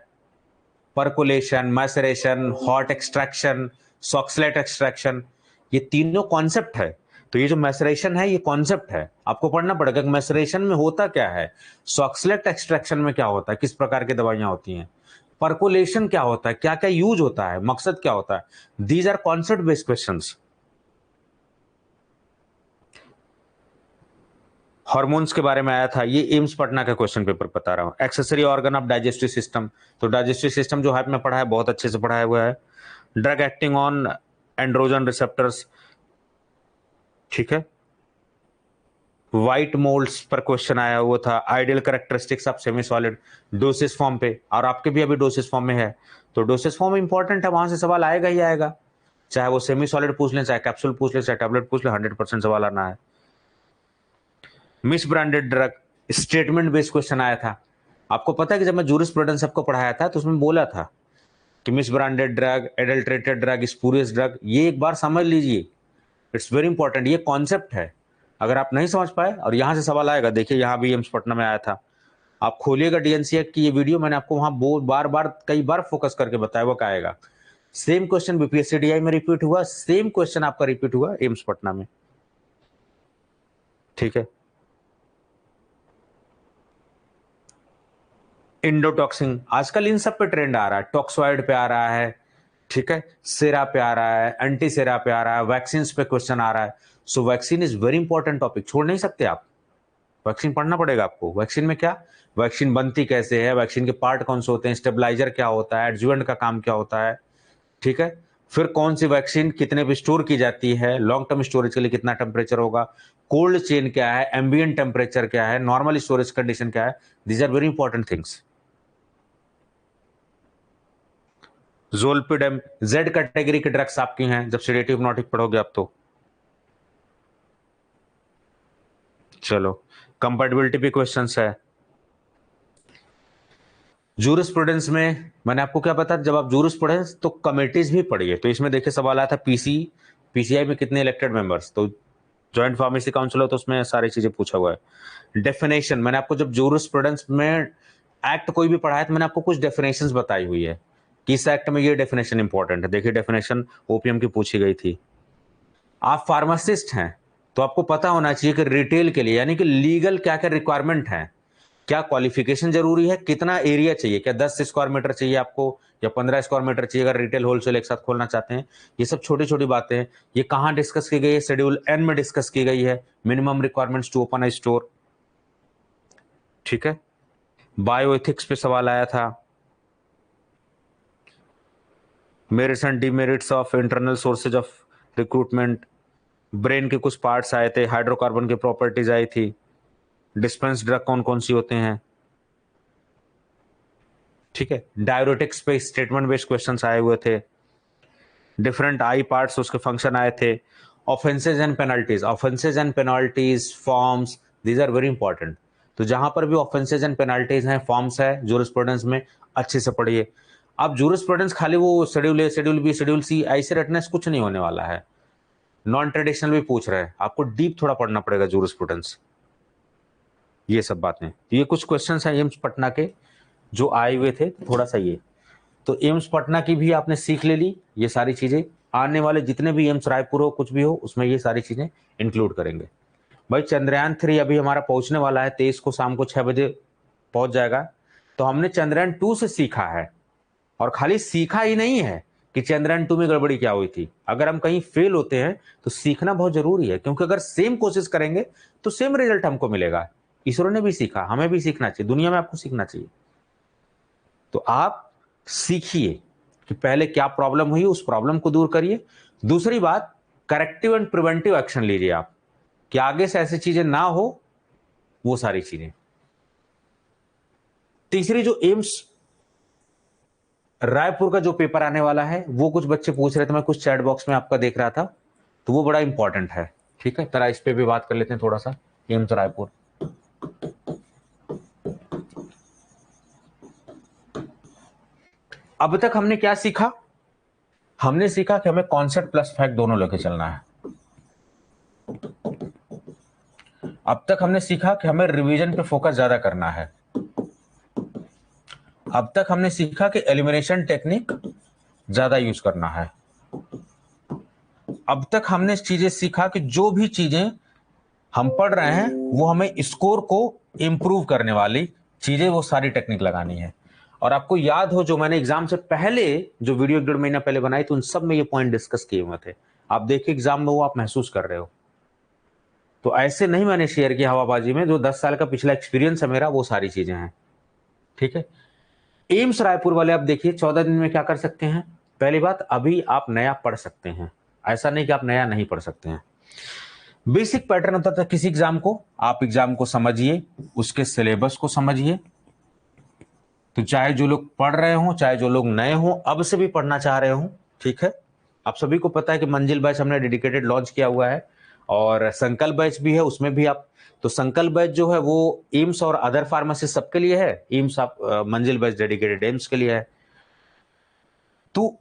percolation, maceration, hot extraction, Soxhlet extraction, ये तीनों कॉन्सेप्ट है। तो ये जो मैसरेशन है ये कॉन्सेप्ट है, आपको पढ़ना पड़ेगा कि मैसरेशन में होता क्या है, सॉक्सलेट एक्सट्रैक्शन में क्या होता है, किस प्रकार की दवाइयां होती हैं, परकुलेशन क्या होता है, क्या क्या यूज होता है, मकसद क्या होता है। These are concept based questions. Hormones के बारे में आया था, ये एम्स पटना का क्वेश्चन पेपर बता रहा हूँ। Accessory organ of digestive system, तो डाइजेस्टिव सिस्टम जो है आपने पढ़ा है, बहुत अच्छे से पढ़ाया हुआ है। Drug acting on androgen receptors, ठीक है। व्हाइट मोल्ड्स पर क्वेश्चन आया हुआ था, ideal characteristics of semi solid, doses form पे, और आपके भी अभी डोसेस फॉर्म में है, तो डोसेस फॉर्म इंपॉर्टेंट है, वहां से सवाल आएगा ही आएगा, चाहे वो सेमी सॉलिड पूछ लें, चाहे कैप्सूल पूछ लें, चाहे टैबलेट पूछ लें, 100% सवाल आना है। Miss branded drug, statement based question आया था। आपको पता है कि जब मैं जूरिस्प्रूडेंस सबको पढ़ाया था तो उसमें बोला था कि miss branded drug, adulterated drug, spurious drug, ये एक बार समझ लीजिए, इट्स वेरी इंपॉर्टेंट, ये कॉन्सेप्ट है। अगर आप नहीं समझ पाए और यहां से सवाल आएगा, देखिए यहां भी एम्स पटना में आया था, आप खोलिएगा डीएनसीए की ये वीडियो, मैंने आपको वहां बार बार कई बार फोकस करके बताया वो क्या आएगा। सेम क्वेश्चन बीपीएससी डीआई में रिपीट हुआ, सेम क्वेश्चन आपका रिपीट हुआ एम्स पटना में, ठीक है। इंडोटॉक्सिन, आजकल इन सब पे ट्रेंड आ रहा है, टॉक्सॉइड पे आ रहा है, ठीक है, सेरा पे आ रहा है, एंटी सेरा पे आ रहा है, वैक्सीन पे क्वेश्चन आ रहा है। So vaccine is very important topic, छोड़ नहीं सकते आप, वैक्सीन पढ़ना पड़ेगा आपको। वैक्सीन में क्या, वैक्सीन बनती कैसे है, वैक्सीन के पार्ट कौन से होते हैं, स्टेबलाइजर क्या होता है, एडजुवेंट का काम क्या होता है, ठीक है, फिर कौन सी वैक्सीन कितने पे स्टोर की जाती है, लॉन्ग टर्म स्टोरेज के लिए कितना टेम्परेचर होगा, कोल्ड चेन क्या है, एम्बिएंट टेम्परेचर क्या है, नॉर्मल स्टोरेज कंडीशन क्या है, these are very important things. Zolpidem, Z category के ड्रग्स आपकी हैं जब सेडेटिव हिप्नोटिक पढ़ोगे आप तो। चलो, कंपैटिबिलिटी पे क्वेश्चंस है। जूरिस्प्रूडेंस में मैंने आपको क्या बताया, जब आप जूरिस्प्रूडेंस तो कमिटीज भी पढ़िए, तो इसमें देखिए सवाल आया था पीसीआई में कितने इलेक्टेड मेंबर्स, तो जॉइंट फार्मेसी काउंसिल हो तो उसमें सारी चीजें पूछा हुआ है। डेफिनेशन, मैंने आपको जब जूरिस्प्रूडेंस में एक्ट कोई भी पढ़ा है तो मैंने आपको कुछ डेफिनेशंस बताई हुई है कि इस एक्ट में ये डेफिनेशन इंपॉर्टेंट है। देखिए डेफिनेशन ओपीएम की पूछी गई थी। आप फार्मासिस्ट हैं तो आपको पता होना चाहिए कि रिटेल के लिए यानी कि लीगल क्या क्या रिक्वायरमेंट है, क्या क्वालिफिकेशन जरूरी है, कितना एरिया चाहिए, क्या 10 स्क्वायर मीटर चाहिए आपको या 15 स्क्वायर मीटर चाहिए अगर रिटेल होलसेल एक साथ खोलना चाहते हैं। ये सब छोटी छोटी बातें हैं, ये कहां डिस्कस की गई है, शेड्यूल एन में डिस्कस की गई है, minimum requirements to open a store, ठीक है। बायोएथिक्स पे सवाल आया था, merits and demerits of internal sources of recruitment, brain के कुछ पार्ट्स आए थे, हाइड्रोकार्बन की प्रॉपर्टीज आई थी, डिस्पेंस ड्रग कौन कौन सी होते हैं, ठीक है। डायरेटिक्स पे स्टेटमेंट बेस्ड क्वेश्चंस आए हुए थे, डिफरेंट आई पार्ट्स उसके फंक्शन आए थे, offences and penalties, offences and penalties forms, these are very important. तो जहां पर भी ऑफेंसेज एंड पेनल्टीज हैं, फॉर्म्स है, जूरिस्प्रूडेंस में अच्छे से पढ़िए। अब जूरिस्प्रूडेंस खाली वो schedule A, schedule B, schedule C ऐसे रटने से कुछ नहीं होने वाला है, नॉन ट्रेडिशनल भी पूछ रहे हैं, आपको डीप थोड़ा पढ़ना पड़ेगा जूरिस्प्रूडेंस, ये सब बातें। ये कुछ क्वेश्चन हैं एम्स पटना के जो आए हुए थे, थोड़ा सा ये तो एम्स पटना की भी आपने सीख ले ली, ये सारी चीजें आने वाले जितने भी एम्स रायपुर हो कुछ भी हो उसमें ये सारी चीजें इंक्लूड करेंगे। भाई चंद्रयान 3 अभी हमारा पहुंचने वाला है, 23 को शाम को 6 बजे पहुंच जाएगा। तो हमने चंद्रयान 2 से सीखा है, और खाली सीखा ही नहीं है कि चंद्रयान 2 में गड़बड़ी क्या हुई थी। अगर हम कहीं फेल होते हैं तो सीखना बहुत जरूरी है, क्योंकि अगर सेम कोशिश करेंगे तो सेम रिजल्ट हमको मिलेगा। इसरो ने भी सीखा, हमें भी सीखना चाहिए, दुनिया में आपको सीखना चाहिए। तो आप सीखिए कि पहले क्या प्रॉब्लम हुई, उस प्रॉब्लम को दूर करिए। दूसरी बात, करेक्टिव एंड प्रिवेंटिव एक्शन लीजिए आप कि आगे से ऐसी चीजें ना हो, वो सारी चीजें। तीसरी, जो एम्स रायपुर का जो पेपर आने वाला है वो कुछ बच्चे पूछ रहे थे, मैं कुछ चैट बॉक्स में आपका देख रहा था, तो वो बड़ा इंपॉर्टेंट है, ठीक है। तरह इस पे भी बात कर लेते हैं थोड़ा सा, एम्स रायपुर। अब तक हमने क्या सीखा, हमने सीखा कि हमें कॉन्सेप्ट प्लस फैक्ट दोनों लेके चलना है। अब तक हमने सीखा कि हमें रिवीजन पे फोकस ज्यादा करना है। अब तक हमने सीखा कि एलिमिनेशन टेक्निक ज्यादा यूज करना है। अब तक हमने चीजें सीखा कि जो भी चीजें हम पढ़ रहे हैं वो हमें स्कोर को इंप्रूव करने वाली चीजें, वो सारी टेक्निक लगानी है। और आपको याद हो जो मैंने एग्जाम से पहले जो वीडियो 1.5 महीना पहले बनाई तो उन सब में ये पॉइंट डिस्कस किए हुए थे। आप देखिए एग्जाम में वो आप महसूस कर रहे हो। तो ऐसे नहीं मैंने शेयर किया हवाबाजी में, जो 10 साल का पिछला एक्सपीरियंस है मेरा, वो सारी चीजें हैं, ठीक है। एम्स रायपुर वाले आप देखिए 14 दिन में क्या कर सकते हैं। पहली बात, अभी आप नया पढ़ सकते हैं, ऐसा नहीं कि आप नया नहीं पढ़ सकते हैं। बेसिक पैटर्न होता था किसी एग्जाम को, आप एग्जाम को समझिए, उसके सिलेबस को समझिए। तो चाहे जो लोग पढ़ रहे हो, चाहे जो लोग नए हो, अब से भी पढ़ना चाह रहे हो, ठीक है। आप सभी को पता है कि मंजिल बैच हमने डेडिकेटेड लॉन्च किया हुआ है, और संकल्प बैच भी है, उसमें भी आप, तो संकल्प बैच जो है वो एम्स और अदर फार्मेसिस्ट सबके लिए है, एम्स आप मंजिल बैच डेडिकेटेड एम्स के लिए है। तो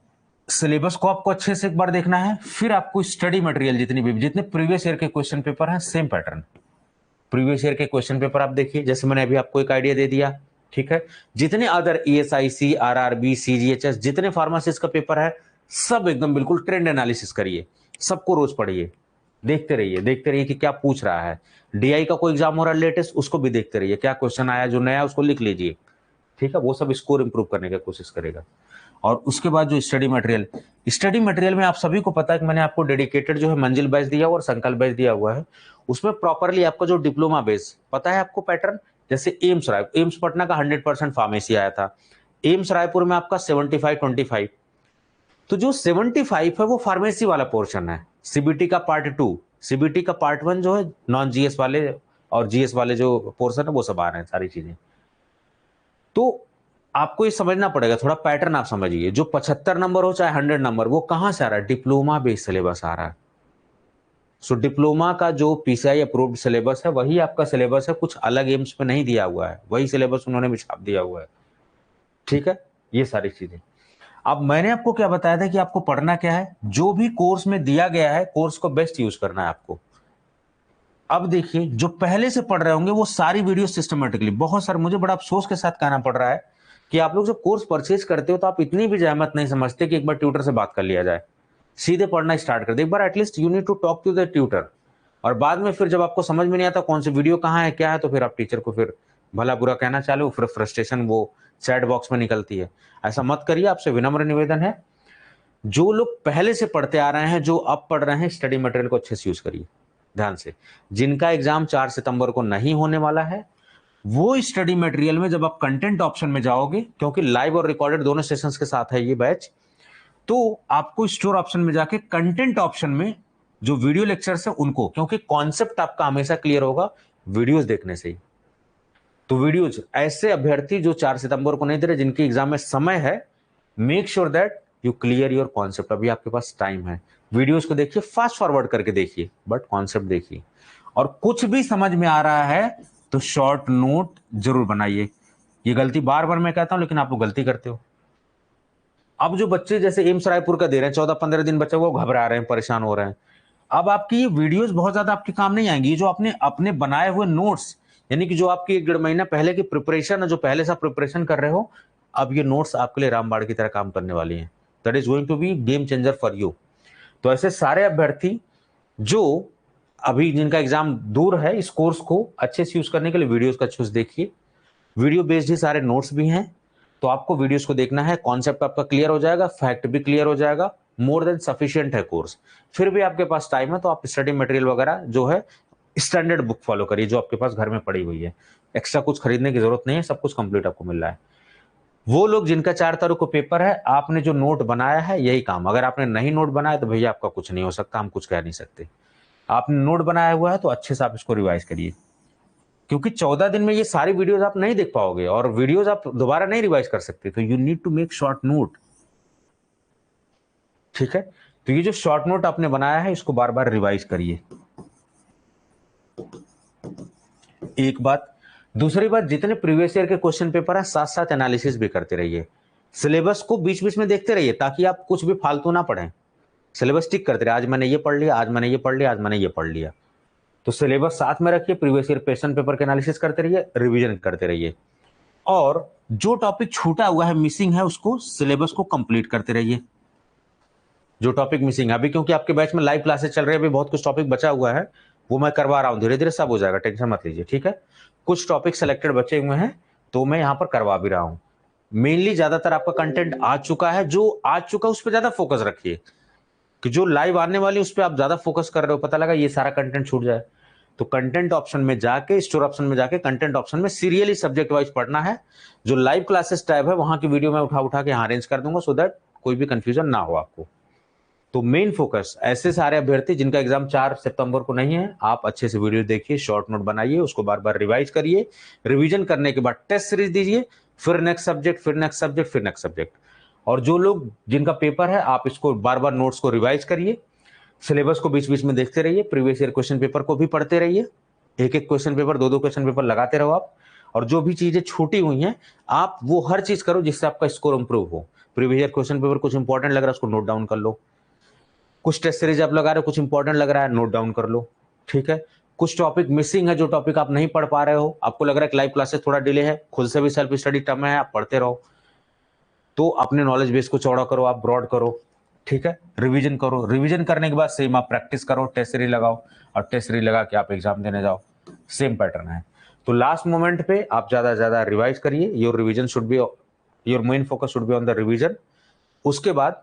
सिलेबस को आपको अच्छे से एक बार देखना है, फिर आपको स्टडी मटेरियल जितने प्रीवियस ईयर के क्वेश्चन पेपर हैं, सेम पैटर्न प्रीवियस ईयर के क्वेश्चन पेपर आप देखिए, जैसे मैंने अभी आपको एक आइडिया दे दिया, ठीक है। जितने अदर ईएसआईसी, आरआरबी, सीजीएचएस, जितने फार्मासिस्ट का पेपर है, सब एकदम बिल्कुल ट्रेंड एनालिसिस करिए, सबको रोज पढ़िए, देखते रहिए कि क्या पूछ रहा है। डीआई का कोई एग्जाम हो रहा है लेटेस्ट, उसको भी देखते रहिए, क्या क्वेश्चन आया जो नया उसको लिख लीजिए, ठीक है, वो सब स्कोर इंप्रूव करने की कोशिश करेगा। और उसके बाद जो स्टडी मटेरियल में आप सभी को पता है कि मैंने आपको डेडिकेटेड जो है मंजिल बैच दिया हुआ और संकल्प बैच दिया हुआ है। उसमें प्रॉपरली आपका जो डिप्लोमा बेस पता है आपको पैटर्न, जैसे एम्स पटना का 100% फार्मेसी आया था, एम्स रायपुर में आपका 75-25, तो जो 75 है वो फार्मेसी वाला पोर्शन है। सीबीटी का पार्ट 2, सीबीटी का पार्ट 1 जो है नॉन जीएस वाले और जीएस वाले जो पोर्शन है वो सब आ रहे हैं सारी चीजें। तो आपको ये समझना पड़ेगा, थोड़ा पैटर्न आप समझिए। जो 75 नंबर हो चाहे 100 नंबर, वो कहां से आ रहा है? डिप्लोमा बेस्ड सिलेबस आ रहा है। सो डिप्लोमा का जो पीसीआई अप्रूव्ड सिलेबस है वही आपका सिलेबस है, कुछ अलग एम्स में नहीं दिया हुआ है, वही सिलेबस उन्होंने भी छाप दिया हुआ है। ठीक है, ये सारी चीजें। अब मैंने आपको क्या बताया था कि आपको पढ़ना क्या है, जो भी कोर्स में दिया गया है कोर्स को बेस्ट यूज करना है आपको। अब देखिए, जो पहले से पढ़ रहे होंगे वो सारी वीडियो सिस्टमेटिकली, बहुत सारे, मुझे बड़ा अफसोस के साथ कहना पड़ रहा है कि आप लोग जब कोर्स परचेज करते हो तो आप इतनी भी जहमत नहीं समझते कि एक बार ट्यूटर से बात कर लिया जाए, सीधे पढ़ना स्टार्ट कर दे। एक बार at least you need to talk to the tutor, और बाद में फिर जब आपको समझ में नहीं आता कौन सी वीडियो कहाँ है क्या है, तो फिर आप टीचर को फिर भला बुरा कहना चालू, फिर फ्रस्ट्रेशन वो चैट बॉक्स में निकलती है। ऐसा मत करिए, आपसे विनम्र निवेदन है। जो लोग पहले से पढ़ते आ रहे हैं, जो अब पढ़ रहे हैं, स्टडी मटेरियल को अच्छे से यूज करिए ध्यान से। जिनका एग्जाम 4 सितंबर को नहीं होने वाला है, वो स्टडी मटेरियल में जब आप कंटेंट ऑप्शन में जाओगे, क्योंकि लाइव और रिकॉर्डेड दोनों सेशंस के साथ है ये बैच, तो आपको स्टोर ऑप्शन में जाके कंटेंट ऑप्शन में जो वीडियो लेक्चर्स है उनको, क्योंकि कॉन्सेप्ट आपका हमेशा क्लियर होगा वीडियोस देखने से ही। तो वीडियोज ऐसे अभ्यर्थी जो 4 सितंबर को नहीं दे रहे, जिनके एग्जाम में समय है, make sure that you clear your concept. अभी आपके पास टाइम है, वीडियोस को देखिए, फास्ट फॉरवर्ड करके देखिए, बट कॉन्सेप्ट देखिए। और कुछ भी समझ में आ रहा है तो शॉर्ट नोट जरूर बनाइए। ये गलती बार बार मैं कहता हूं, लेकिन आप लोग गलती करते हो। अब जो बच्चे जैसे एम्स रायपुर का दे रहे हैं, 14-15 दिन बच्चे वो घबरा रहे हैं, परेशान हो रहे हैं, अब आपकी ये वीडियोस बहुत ज्यादा आपके काम नहीं आएंगी। जो आपने अपने बनाए हुए नोट्स, यानी कि जो आपकी 1-1.5 महीना पहले की प्रिपरेशन है, जो पहले से प्रिपरेशन कर रहे हो, अब ये नोट्स आपके लिए रामबाण की तरह काम करने वाली हैं। That is going to be game changer for you. तो ऐसे सारे अभ्यर्थी जो अभी जिनका एग्जाम दूर है, इस कोर्स को अच्छे से यूज करने के लिए वीडियोस का अच्छे से देखिए। वीडियो बेस्ड ही सारे नोट्स भी हैं, तो आपको वीडियोस को देखना है, कॉन्सेप्ट आपका क्लियर हो जाएगा, फैक्ट भी क्लियर हो जाएगा, मोर देन सफिशिएंट है कोर्स। फिर भी आपके पास टाइम है तो आप स्टडी मटेरियल वगैरह जो है स्टैंडर्ड बुक फॉलो करिए जो आपके पास घर में पड़ी हुई है। एक्स्ट्रा कुछ खरीदने की जरूरत नहीं है, सब कुछ कंप्लीट आपको मिल रहा है। वो लोग जिनका 4 तारीख को पेपर है, आपने जो नोट बनाया है यही काम, अगर आपने नहीं नोट बनाया तो भैया आपका कुछ नहीं हो सकता, हम कुछ कह नहीं सकते। आपने नोट बनाया हुआ है तो अच्छे से आप इसको रिवाइज करिए, क्योंकि 14 दिन में ये सारी वीडियोस आप नहीं देख पाओगे और वीडियोस आप दोबारा नहीं रिवाइज कर सकते, तो you need to make short note. ठीक है, तो ये जो शॉर्ट नोट आपने बनाया है इसको बार बार रिवाइज करिए, एक बात। दूसरी बात, जितने प्रीवियस ईयर के क्वेश्चन पेपर है साथ साथ एनालिसिस भी करते रहिए। सिलेबस को बीच बीच में देखते रहिए ताकि आप कुछ भी फालतू ना पढ़ें। सिलेबस टिक करते रहिए, आज मैंने ये पढ़ लिया, आज मैंने ये पढ़ लिया, आज मैंने ये पढ़ लिया। तो सिलेबस साथ में रखिए, प्रीवियस ईयर क्वेश्चन पेपर के एनालिसिस करते रहिए, रिवीजन करते रहिए, और जो टॉपिक छूटा हुआ है, मिसिंग है, उसको सिलेबस को कंप्लीट करते रहिए। जो टॉपिक मिसिंग है अभी, क्योंकि आपके बैच में लाइव क्लासेस चल रही है, अभी बहुत कुछ टॉपिक बचा हुआ है, वो मैं करवा रहा हूं, धीरे धीरे सब हो जाएगा, टेंशन मत लीजिए। ठीक है, कुछ टॉपिक सेलेक्टेड बचे हुए हैं तो मैं यहां पर करवा भी रहा हूं। मेनली ज्यादातर आपका कंटेंट आ चुका है, जो आ चुका है उस पर ज्यादा फोकस रखिए, कि जो लाइव आने वाली उस पर आप ज्यादा फोकस कर रहे हो, पता लगा ये सारा कंटेंट छूट जाए। तो कंटेंट ऑप्शन में जाके, स्टोर ऑप्शन में जाके, कंटेंट ऑप्शन में सीरियली सब्जेक्ट वाइज पढ़ना है। जो लाइव क्लासेस टैब है वहां की वीडियो मैं उठा उठा के यहाँ अरेंज कर दूंगा, सो दैट कोई भी कंफ्यूजन ना हो आपको। तो मेन फोकस ऐसे सारे अभ्यर्थी जिनका एग्जाम 4 सितंबर को नहीं है, आप अच्छे से वीडियो देखिए, शॉर्ट नोट बनाइए, उसको बार बार रिवाइज करिए, रिवीजन करने के बाद टेस्ट सीरीज दीजिए, फिर नेक्स्ट सब्जेक्ट, फिर नेक्स्ट सब्जेक्ट, फिर नेक्स्ट सब्जेक्ट। और जो लोग जिनका पेपर है, आप इसको बार बार नोट्स को रिवाइज करिए, सिलेबस को बीच बीच में देखते रहिए, प्रीवियस ईयर क्वेश्चन पेपर को भी पढ़ते रहिए, एक एक क्वेश्चन पेपर, दो क्वेश्चन पेपर लगाते रहो आप। और जो भी चीजें छूटी हुई हैं, आप वो हर चीज करो जिससे आपका स्कोर इंप्रूव हो। प्रीवियस ईयर क्वेश्चन पेपर कुछ इंपॉर्टेंट लग रहा है उसको नोट डाउन कर लो, कुछ टेस्ट सीरीज आप लगा रहे हो, कुछ इंपॉर्टेंट लग रहा है, नोट डाउन कर लो। ठीक है, कुछ टॉपिक मिसिंग है, जो टॉपिक आप नहीं पढ़ पा रहे हो, आपको लग रहा है कि लाइव क्लासेस थोड़ा डिले है, खुद से भी सेल्फ स्टडी टर्म है, आप पढ़ते रहो, तो अपने नॉलेज बेस को चौड़ा करो, आप ब्रॉड करो। ठीक है, रिवीजन करो, रिवीजन करने के बाद सेम आप प्रैक्टिस करो, टेस्ट सीरीज लगाओ, और टेस्ट सीरीज लगा के आप एग्जाम देने जाओ, सेम पैटर्न है। तो लास्ट मोमेंट पे आप ज्यादा से ज्यादा रिवाइज करिए। Your revision should be, your main focus should be on the revision. उसके बाद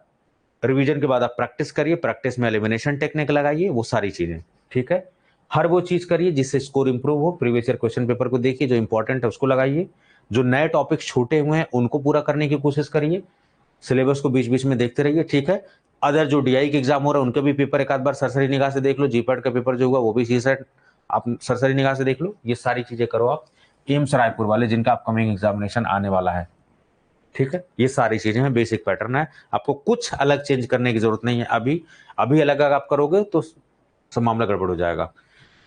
रिवीजन के बाद आप प्रैक्टिस करिए, प्रैक्टिस में एलिमिनेशन टेक्निक लगाइए, वो सारी चीजें, ठीक है। हर वो चीज करिए जिससे स्कोर इंप्रूव हो। प्रीवियस ईयर क्वेश्चन पेपर को देखिए, जो इंपॉर्टेंट है उसको लगाइए, जो नए टॉपिक छूटे हुए हैं उनको पूरा करने की कोशिश करिए, सिलेबस को बीच बीच में देखते रहिए, ठीक है। अदर जो डीआई के एग्जाम हो रहा है उनके भी पेपर एक आध बार सरसरी निगाह से देख लो, जीपैट का पेपर जो हुआ वो भी सीसेट आप सरसरी निगाह से देख लो। ये सारी चीजें करो आप, एम्स रायपुर वाले जिनका अपकमिंग एग्जामिनेशन आने वाला है, ठीक है। ये सारी चीजें हैं, बेसिक पैटर्न है, आपको कुछ अलग चेंज करने की जरूरत नहीं है। अभी अभी अलग आप करोगे तो सब मामला गड़बड़ हो जाएगा।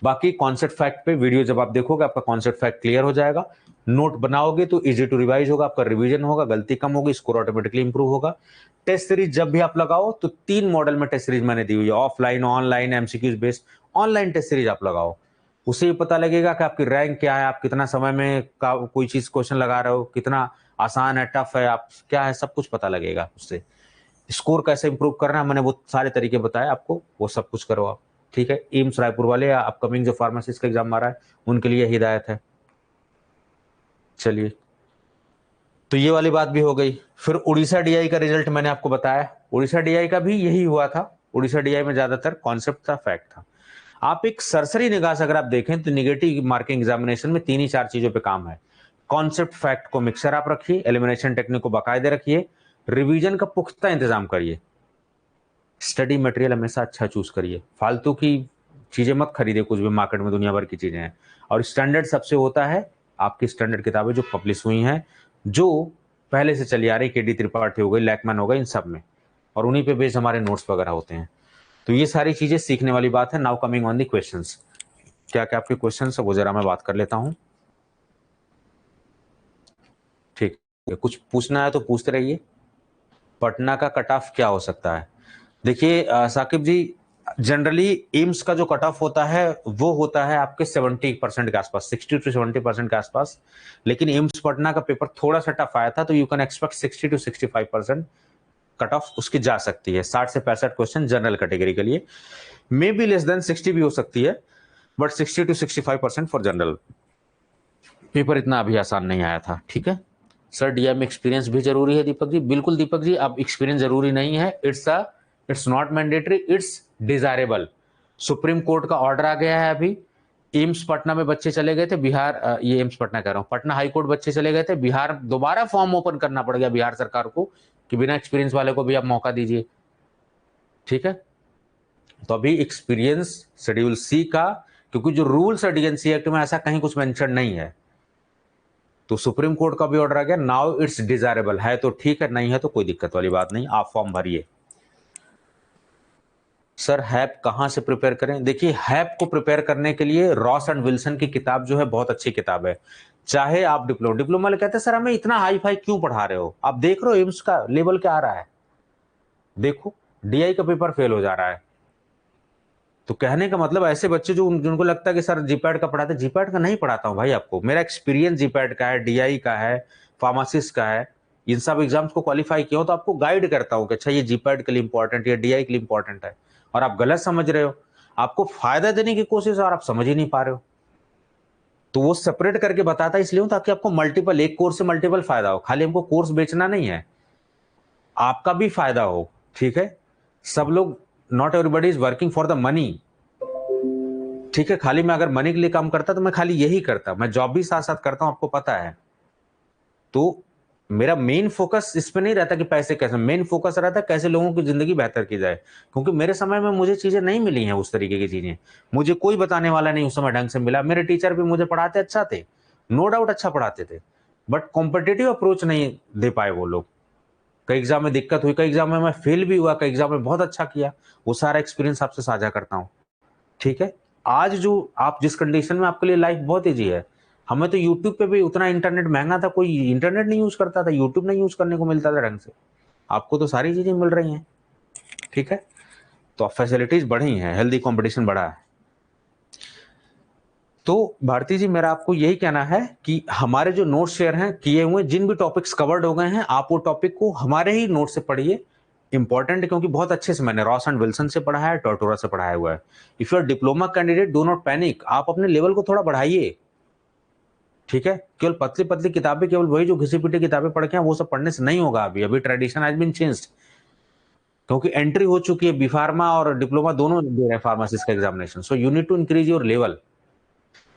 बाकी कॉन्सेप्ट फैक्ट पे वीडियो जब आप देखोगे आपका कॉन्सेप्ट फैक्ट क्लियर हो जाएगा। नोट बनाओगे तो इजी टू रिवाइज होगा, आपका रिवीजन होगा, गलती कम होगी, स्कोर ऑटोमेटिकली इंप्रूव होगा। टेस्ट सीरीज जब भी आप लगाओ तो 3 मॉडल में टेस्ट सीरीज मैंने दी हुई है, offline, online, MCQs based. Online test series आप लगाओ, उससे ही पता लगेगा कि आपकी रैंक क्या है, आप कितना समय में कोई चीज क्वेश्चन लगा रहे हो, कितना आसान है, टफ है, आप क्या है, सब कुछ पता लगेगा। उससे स्कोर कैसे इंप्रूव करना है मैंने वो सारे तरीके बताए आपको, वो सब कुछ करो आप, ठीक है। एम्स रायपुर वाले या अपकमिंग जो फार्मासिस्ट का एग्जाम मारा है उनके लिए हिदायत है। चलिए, तो ये वाली बात भी हो गई। फिर उड़ीसा डीआई का रिजल्ट मैंने आपको बताया, उड़ीसा डीआई का भी यही हुआ था। उड़ीसा डीआई में ज्यादातर कॉन्सेप्ट था, फैक्ट था। आप एक सरसरी निगाह से अगर आप देखें तो निगेटिव मार्किंग एग्जामिनेशन में 3 ही 4 चीजों पे काम है। कॉन्सेप्ट फैक्ट को मिक्सर आप रखिए, एलिमिनेशन टेक्निक को बाकायदे रखिए, रिवीजन का पुख्ता इंतजाम करिए, स्टडी मटेरियल हमेशा अच्छा चूज करिए, फालतू की चीजें मत खरीदे, कुछ भी मार्केट में दुनिया भर की चीजें हैं। और स्टैंडर्ड सबसे होता है आपकी स्टैंडर्ड किताबें जो पब्लिश हुई हैं, जो पहले से चली आ रही, के डी त्रिपाठी हो गई, लैकमैन हो गई, इन सब में, और उन्हीं पे बेस्ड हमारे नोट्स वगैरह होते हैं। तो ये सारी चीजें सीखने वाली बात है। Now coming on the questions, क्या क्या आपके क्वेश्चंस है वो जरा मैं बात कर लेता हूं, ठीक है। कुछ पूछना है तो पूछते रहिए। पटना का कट ऑफ क्या हो सकता है? देखिए साकिब जी, जनरली एम्स का जो कट ऑफ होता है वो होता है आपके 70% के आसपास, 60 to 70% के आसपास। लेकिन एम्स पटना का पेपर थोड़ा सा टफ आया था, तो you can expect 60 to 65% cut off उसकी जा सकती है। 60 से 65 क्वेश्चन जनरल कैटेगरी के लिए, मे बी लेस देन 60 भी हो सकती है, but 60 to 65% for general. Paper इतना अभी आसान नहीं आया था, ठीक है। सर डीएम में एक्सपीरियंस भी जरूरी है दीपक जी? बिल्कुल दीपक जी, अब एक्सपीरियंस जरूरी नहीं है, it's not mandatory, it's desirable. Supreme court का ऑर्डर आ गया है अभी। एम्स पटना में बच्चे चले गए थे बिहार, ये एम्स पटना कह रहा हूँ, पटना हाईकोर्ट बच्चे चले गए थे बिहार, दोबारा फॉर्म ओपन करना पड़ गया बिहार सरकार को कि बिना एक्सपीरियंस वाले को भी आप मौका दीजिए, ठीक है। तो अभी एक्सपीरियंस शेड्यूल सी का, क्योंकि जो रूल्स है डीएनसी एक्ट में ऐसा कहीं कुछ मेंशन नहीं है, तो सुप्रीम कोर्ट का भी ऑर्डर आ गया, नाउ इट्स डिजायरेबल है तो ठीक है, नहीं है तो कोई दिक्कत वाली बात नहीं, आप फॉर्म भरिए। सर हैप कहां से प्रिपेयर करें? देखिए हैप को प्रिपेयर करने के लिए रॉस एंड विल्सन की किताब जो है बहुत अच्छी किताब है। चाहे आप डिप्लोमा में कहते हैं सर हमें इतना हाई फाई क्यों पढ़ा रहे हो, आप देख रहे हो एम्स का लेवल क्या आ रहा है, देखो डीआई का पेपर फेल हो जा रहा है। तो कहने का मतलब ऐसे बच्चे जो जिनको लगता है कि सर जीपैट का पढ़ाते, जीपैट का नहीं पढ़ाता हूं भाई आपको, मेरा एक्सपीरियंस जीपैट का है, डीआई का है, फार्मासिस्ट का है, इन सब एग्जाम्स को क्वालिफाई किया हो तो आपको गाइड करता हूं कि अच्छा ये जीपैट के लिए इंपॉर्टेंट या डीआई के लिए इंपॉर्टेंट है, और आप गलत समझ रहे हो, आपको फायदा देने की कोशिश और आप समझ ही नहीं पा रहे हो। तो वो सेपरेट करके बताता इसलिए हूं ताकि आपको मल्टीपल, एक कोर्स से मल्टीपल फायदा हो, खाली हमको कोर्स बेचना नहीं है, आपका भी फायदा हो, ठीक है। सब लोग, not everybody is working for the money, ठीक है। खाली मैं अगर मनी के लिए काम करता तो मैं खाली यही करता, मैं जॉब भी साथ साथ करता हूं, आपको पता है। तो मेरा मेन फोकस इस पे नहीं रहता कि पैसे कैसे, मेन फोकस रहता है कैसे लोगों की जिंदगी बेहतर की जाए, क्योंकि मेरे समय में मुझे चीजें नहीं मिली हैं उस तरीके की चीजें, मुझे कोई बताने वाला नहीं उस समय ढंग से मिला। मेरे टीचर भी मुझे पढ़ाते अच्छा थे, नो डाउट अच्छा पढ़ाते थे, बट कॉम्पिटेटिव अप्रोच नहीं दे पाए वो लोग। कई एग्जाम में दिक्कत हुई, कई एग्जाम में मैं फेल भी हुआ, कई एग्जाम में बहुत अच्छा किया, वो सारा एक्सपीरियंस आपसे साझा करता हूँ, ठीक है। आज जो आप जिस कंडीशन में, आपके लिए लाइफ बहुत ईजी है। हमें तो यूट्यूब पे भी उतना इंटरनेट महंगा था, कोई इंटरनेट नहीं यूज करता था, यूट्यूब नहीं यूज करने को मिलता था ढंग से, आपको तो सारी चीजें मिल रही हैं, ठीक है। तो फैसिलिटीज बढ़ी हैं, हेल्दी कंपटीशन बढ़ा है। तो भारती जी मेरा आपको यही कहना है कि हमारे जो नोट शेयर हैं किए हुए, जिन भी टॉपिक्स कवर्ड हो गए हैं, आप वो टॉपिक को हमारे ही नोट से पढ़िए, इंपॉर्टेंट है, क्योंकि बहुत अच्छे से मैंने रॉस एंड विल्सन से पढ़ा है, टोटोरा से पढ़ाया हुआ है। If you are diploma candidate do not panic, आप अपने लेवल को थोड़ा बढ़ाइए, ठीक है, केवल पतली पतली किताबें, केवल वही जो घिसी पिटी किताबें पढ़ के हैं वो सब पढ़ने से नहीं होगा। अभी ट्रेडिशन हैज बीन चेंज्ड, क्योंकि एंट्री हो चुकी है, बी फार्मा और डिप्लोमा दोनों दे रहे हैं फार्मासिस्ट का examination. So you need to increase your level.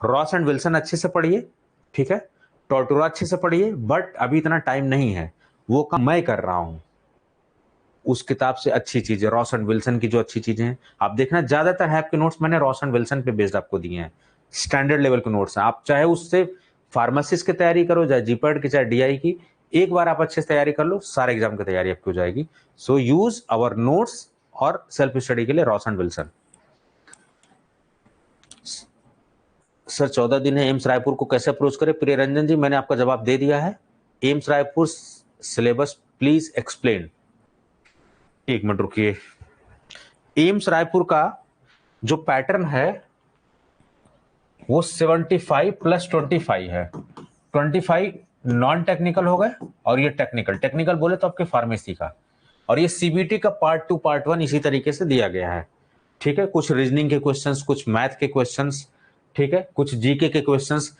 Ross and Wilson अच्छे से पढ़िए, ठीक है, टोर्टोरा अच्छे से पढ़िए, बट अभी इतना टाइम नहीं है, वो काम मैं कर रहा हूं। उस किताब से अच्छी चीजें, रॉस एंड विल्सन की जो अच्छी चीजें हैं आप देखना, ज्यादातर हैप के नोट्स मैंने रॉस एंड विल्सन पे बेस्ड आपको दिए हैं, स्टैंडर्ड लेवल के नोट्स हैं। आप चाहे उससे फार्मासिस्ट की तैयारी करो, चाहे जीपैट की, चाहे डीआई की, एक बार आप अच्छे से तैयारी कर लो, सारे एग्जाम की तैयारी आपकी हो जाएगी। सो यूज आवर नोट्स और सेल्फ स्टडी के लिए रॉस एंड विल्सन। सर 14 दिन है, एम्स रायपुर को कैसे अप्रोच करें? प्रिय रंजन जी, मैंने आपका जवाब दे दिया है। AIIMS Raipur syllabus please explain. एक मिनट रुकिए। एम्स रायपुर का जो पैटर्न है वो 75 प्लस 25 है। 25 नॉन टेक्निकल हो गए और ये टेक्निकल। टेक्निकल बोले तो आपके फार्मेसी का, और ये सीबीटी का पार्ट 2 पार्ट 1 इसी तरीके से दिया गया है। ठीक है, कुछ रीजनिंग के क्वेश्चंस, कुछ मैथ के क्वेश्चंस, ठीक है, कुछ जीके के क्वेश्चंस।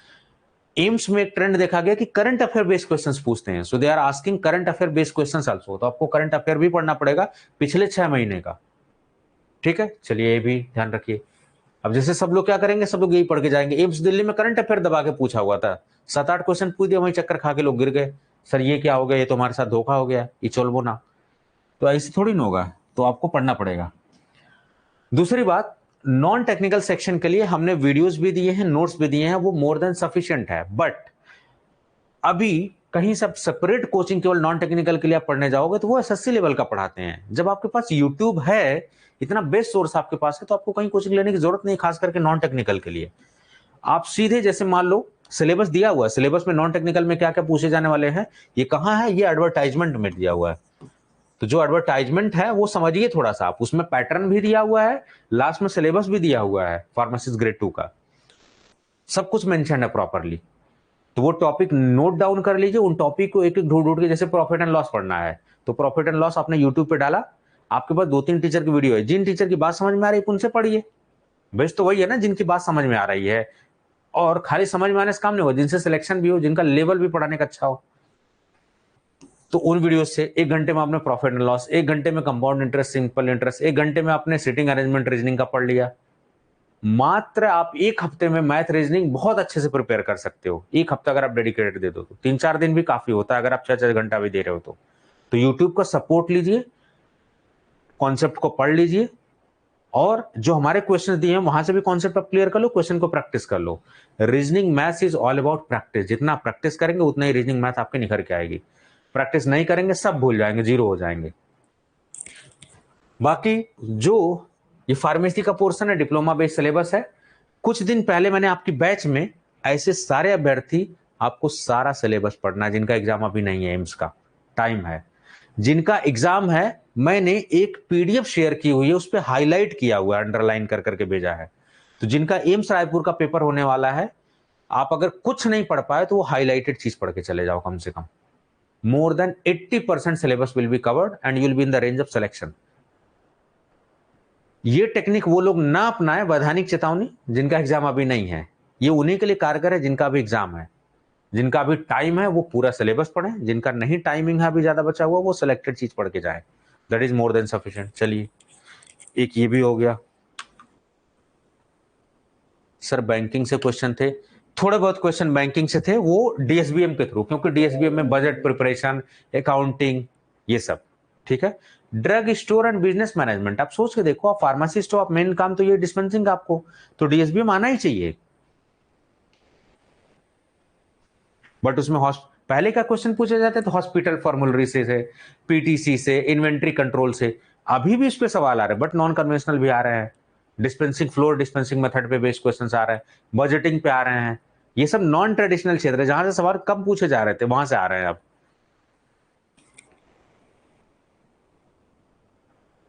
एम्स में एक ट्रेंड देखा गया कि करंट अफेयर बेस्ड क्वेश्चंस पूछते हैं, so they are asking current affair based questions also. तो आपको करंट अफेयर भी पढ़ना पड़ेगा पिछले 6 महीने का। ठीक है, चलिए ये भी ध्यान रखिए। अब जैसे सब लोग क्या करेंगे, सब लोग यही पढ़ के जाएंगे। एम्स दिल्ली में करंट अफेयर दबा के पूछा हुआ था, 7-8 क्वेश्चन पूछ दिया, वहीं चक्कर खा के लोग गिर गए। सर ये क्या हो गया, ये तो हमारे साथ धोखा हो गया, ये चोल बोना। तो ऐसे थोड़ी ना होगा, तो आपको पढ़ना पड़ेगा। दूसरी बात, नॉन टेक्निकल सेक्शन के लिए हमने वीडियोस भी दिए हैं, नोट्स भी दिए हैं, वो मोर देन सफिशिएंट है। बट अभी कहीं सब सेपरेट कोचिंग केवल नॉन टेक्निकल के लिए आप पढ़ने जाओगे तो वो एसएससी लेवल का पढ़ाते हैं। जब आपके पास यूट्यूब है, इतना बेस्ट सोर्स आपके पास है, तो आपको कहीं कोचिंग लेने की जरूरत नहीं, खास करके नॉन टेक्निकल के लिए। आप सीधे, जैसे मान लो सिलेबस दिया हुआ है, सिलेबस में नॉन टेक्निकल में क्या क्या पूछे जाने वाले हैं, ये कहां है, ये एडवर्टाइजमेंट में दिया हुआ है। तो जो एडवर्टाइजमेंट है वो समझिए थोड़ा सा आप, उसमें पैटर्न भी दिया हुआ है, लास्ट में सिलेबस भी दिया हुआ है, फार्मासिस्ट ग्रेड 2 का सब कुछ मेंशन है प्रॉपरली। तो वो टॉपिक नोट डाउन कर लीजिए, उन टॉपिक को एक एक ढूंढ ढूंढ के, जैसे प्रॉफिट एंड लॉस पढ़ना है तो प्रॉफिट एंड लॉस आपने यूट्यूब पे डाला, आपके पास 2-3 टीचर की वीडियो है, जिन टीचर की बात समझ में आ रही है उनसे पढ़िए। बेस्ट तो वही है ना, जिनकी बात समझ में आ रही है, और खाली समझ में आने से काम नहीं होगा, जिनसे सिलेक्शन भी हो, जिनका लेवल भी पढ़ाने का अच्छा हो। तो उन वीडियो से 1 घंटे में आपने प्रॉफिट एंड लॉस, 1 घंटे में कंपाउंड इंटरेस्ट, सिंपल इंटरेस्ट, 1 घंटे में आपने सिटिंग अरेंजमेंट रीजनिंग का पढ़ लिया। मात्र आप 1 हफ्ते में मैथ रीजनिंग बहुत अच्छे से प्रिपेयर कर सकते हो। 1 हफ्ता अगर आप डेडिकेटेड दे दो तो 3-4 दिन भी काफी होता है, अगर आप 6-6 घंटा भी दे रहे हो तो यूट्यूब का सपोर्ट लीजिए, कॉन्सेप्ट को पढ़ लीजिए, और जो हमारे क्वेश्चन दिए हैं वहां से भी कॉन्सेप्ट आप क्लियर कर लो, क्वेश्चन को प्रैक्टिस कर लो। Reasoning maths is all about practice. जितना प्रैक्टिस करेंगे उतना ही रीजनिंग मैथ आपके निखर के आएगी। प्रैक्टिस नहीं करेंगे सब भूल जाएंगे, जीरो हो जाएंगे। बाकी जो ये फार्मेसी का पोर्शन है, डिप्लोमा बेस्ड सिलेबस है। कुछ दिन पहले मैंने आपकी बैच में ऐसे सारे अभ्यर्थी, आपको सारा सिलेबस पढ़ना है जिनका एग्जाम अभी नहीं है, एम्स का टाइम है। जिनका एग्जाम है मैंने एक पीडीएफ शेयर की हुई है, उस पर हाईलाइट किया हुआ है, अंडरलाइन कर करके भेजा है। तो जिनका एम्स रायपुर का पेपर होने वाला है, आप अगर कुछ नहीं पढ़ पाए तो वो हाईलाइटेड चीज पढ़ के चले जाओ कम से कम। More than 80% syllabus will be covered and you will be in the range of selection. ये टेक्निक वो लोग ना अपनाए, वैधानिक चेतावनी, जिनका एग्जाम अभी नहीं है। ये उन्हीं के लिए कारगर है जिनका भी एग्जाम है। जिनका अभी टाइम है वो पूरा सिलेबस पढ़ें, जिनका नहीं टाइमिंग है, अभी ज्यादा बचा हुआ, वो सिलेक्टेड चीज पढ़ के जाए। That is more than sufficient. चलिए, एक ये भी हो गया। सर बैंकिंग से क्वेश्चन थे, थोड़े बहुत क्वेश्चन बैंकिंग से थे, वो डीएसबीएम के थ्रू, क्योंकि डीएसबीएम में बजट प्रिपरेशन, अकाउंटिंग, ये सब। ठीक है, drug store and business management, आप सोच के देखो, आप फार्मासिस्ट हो, आप मेन काम तो ये डिस्पेंसिंग आपको, तो डीएसबीएम आना ही चाहिए। बट उसमें पहले का क्वेश्चन पूछे जाते तो हॉस्पिटल फॉर्मुलरी से पीटीसी से, इन्वेंट्री कंट्रोल से। अभी भी इस पे सवाल आ रहे हैं, बट नॉन कन्वेंशनल भी आ रहे हैं, डिस्पेंसिंग फ्लोर डिस्पेंसिंग मेथड पे बेस्ड क्वेश्चंस आ रहे हैं, बजटिंग पे आ रहे हैं। ये सब नॉन ट्रेडिशनल क्षेत्र है, जहां से सवाल कम पूछे जा रहे थे वहां से आ रहे हैं अब।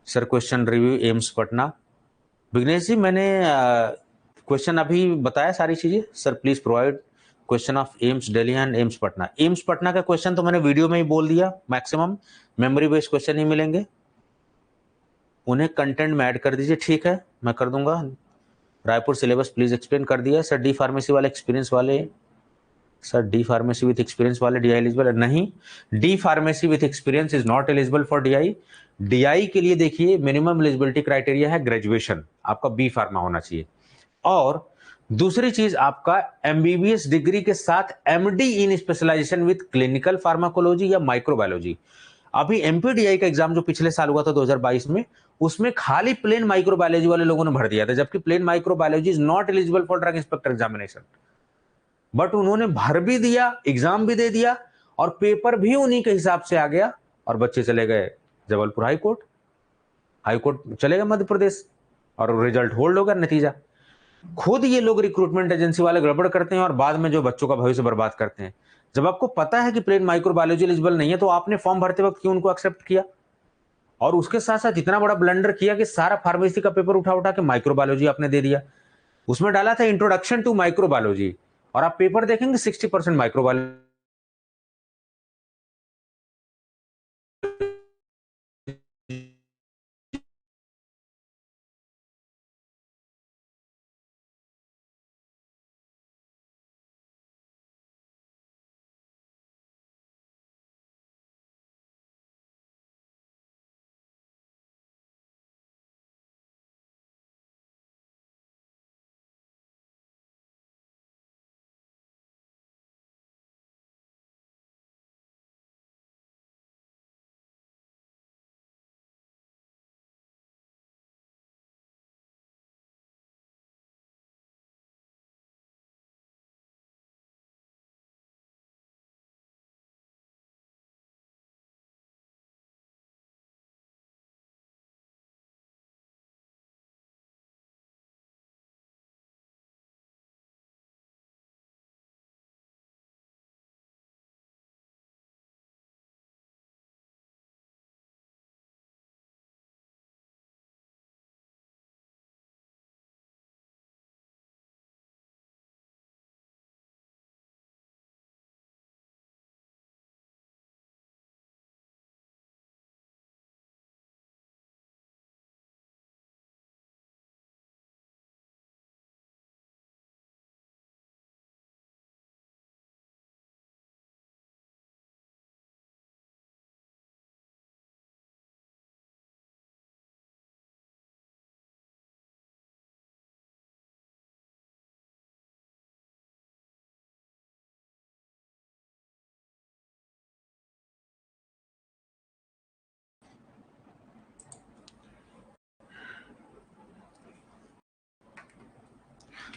Sir question review AIIMS Patna, Vignesh ji मैंने क्वेश्चन अभी बताया सारी चीजें। Sir please provide question of AIIMS Delhi and AIIMS Patna. AIIMS Patna का क्वेश्चन तो मैंने वीडियो में ही बोल दिया, मैक्सिमम मेमोरी बेस्ड क्वेश्चन ही मिलेंगे, उन्हें कंटेंट में ऐड कर दीजिए। ठीक है, मैं कर दूंगा। रायपुर सिलेबस प्लीज एक्सप्लेन कर दिया। सर डी फार्मेसी वाले एक्सपीरियंस वाले sir D pharmacy with experience वाले डीआई एलिजिबल है? नहीं, D pharmacy with experience is not eligible for DI. DI के लिए देखिए मिनिमम एलिजिबिलिटी क्राइटेरिया है ग्रेजुएशन, आपका बी फार्मा होना चाहिए। और दूसरी चीज आपका एमबीबीएस डिग्री के साथ MD in specialisation with clinical pharmacology या माइक्रोबायोलॉजी। अभी एमपीडीआई का एग्जाम जो पिछले साल हुआ था 2022 में, उसमें खाली प्लेन माइक्रोबायोलॉजी वाले लोगों ने भर दिया था, जबकि plain microbiology is not eligible for drug inspector examination. But उन्होंने भर भी दिया, एग्जाम भी दे दिया, और पेपर भी उन्हीं के हिसाब से आ गया, और बच्चे चले गए जबलपुर हाईकोर्ट, हाईकोर्ट चले गए मध्य प्रदेश, और रिजल्ट होल्ड हो गया। नतीजा खुद ये लोग रिक्रूटमेंट एजेंसी वाले गड़बड़ करते हैं और बाद में जो बच्चों का भविष्य बर्बाद करते हैं। जब आपको पता है कि प्लेन माइक्रोबायोलॉजी एलिजिबल नहीं है, तो आपने फॉर्म भरते वक्त क्यों उनको एक्सेप्ट किया? और उसके साथ साथ इतना बड़ा ब्लंडर किया कि सारा फार्मेसी का पेपर उठा उठा के माइक्रोबायोलॉजी आपने दे दिया। उसमें डाला था इंट्रोडक्शन टू माइक्रोबायोलॉजी, और आप पेपर देखेंगे 60% माइक्रोबायोलॉजी।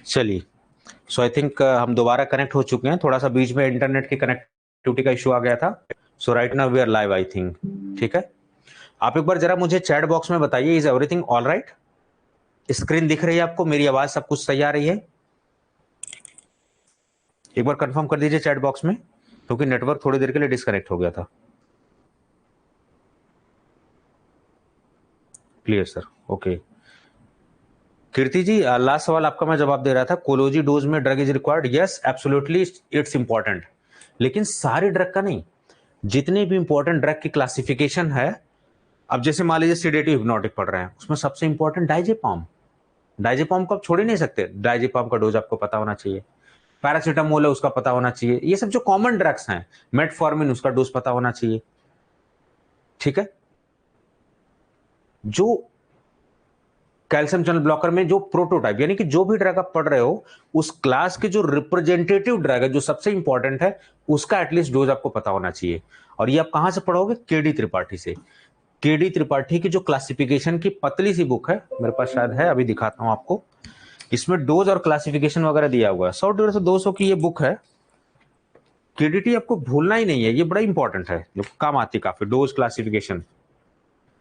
चलिए, सो आई थिंक हम दोबारा कनेक्ट हो चुके हैं। थोड़ा सा बीच में इंटरनेट की कनेक्टिविटी का इशू आ गया था। So right now we are live I think. ठीक है, आप एक बार जरा मुझे चैट बॉक्स में बताइए, is everything all right? Screen दिख रही है आपको, मेरी आवाज सब कुछ सही आ रही है? एक बार कंफर्म कर दीजिए चैट बॉक्स में, क्योंकि नेटवर्क थोड़ी देर के लिए डिस्कनेक्ट हो गया था। Clear sir, okay. Kirti ji, last सवाल आपका मैं जवाब दे रहा था, कोलोजी डोज में drug is required. Yes absolutely, it's important, लेकिन सारे ड्रग का नहीं। जितने भी इंपॉर्टेंट ड्रग की क्लासिफिकेशन है, अब जैसे मान लीजिए सीडेटिव हिप्नोटिक पढ़ रहे हैं, उसमें सबसे इंपॉर्टेंट डाइजेपाम। डाइजेपाम को आप छोड़ ही नहीं सकते, डाइजेपाम का डोज आपको पता होना चाहिए। पैरासीटामोल है, उसका पता होना चाहिए। ये सब जो कॉमन ड्रग्स हैं, मेटफॉर्मिन, उसका डोज पता होना चाहिए। ठीक है, जो कैल्शियम चैनल ब्लॉकर में जो प्रोटोटाइप, यानी कि जो भी ड्रग आप पढ़ रहे हो, उस क्लास के जो रिप्रेजेंटेटिव ड्रग है, जो सबसे इंपॉर्टेंट है, उसका एटलीस्ट डोज आपको पता होना चाहिए। और ये आप कहां से पढ़ोगे? केडी त्रिपाठी से। केडी त्रिपाठी की जो क्लासिफिकेशन की पतली सी बुक है, मेरे पास शायद है, अभी दिखाता हूं आपको। इसमें डोज और क्लासिफिकेशन वगैरह दिया हुआ है। 100-150 की ये बुक है। केडीटी आपको भूलना ही नहीं है, ये बड़ा इंपॉर्टेंट है, जो काम आती है काफी। डोज क्लासिफिकेशन,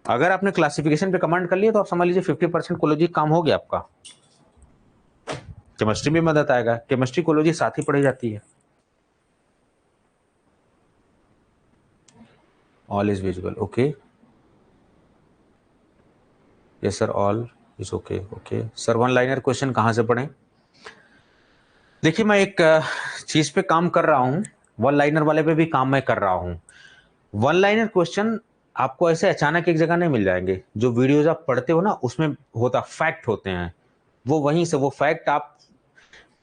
अगर आपने क्लासिफिकेशन पे कमांड कर लिया तो आप समझ लीजिए 50% कोलोजी काम हो गया आपका। केमिस्ट्री में मदद आएगा, केमिस्ट्री कोलोजी साथ ही पढ़ी जाती है। All is visible, okay. Yes sir, all is okay. Okay sir, one liner question कहां से पढ़ें? देखिए, मैं एक चीज पे काम कर रहा हूं, वन लाइनर वाले पे भी काम मैं कर रहा हूं। वन लाइनर क्वेश्चन आपको ऐसे अचानक एक जगह नहीं मिल जाएंगे। जो वीडियोज आप पढ़ते हो ना, उसमें होता फैक्ट होते हैं, वो वहीं से वो फैक्ट आप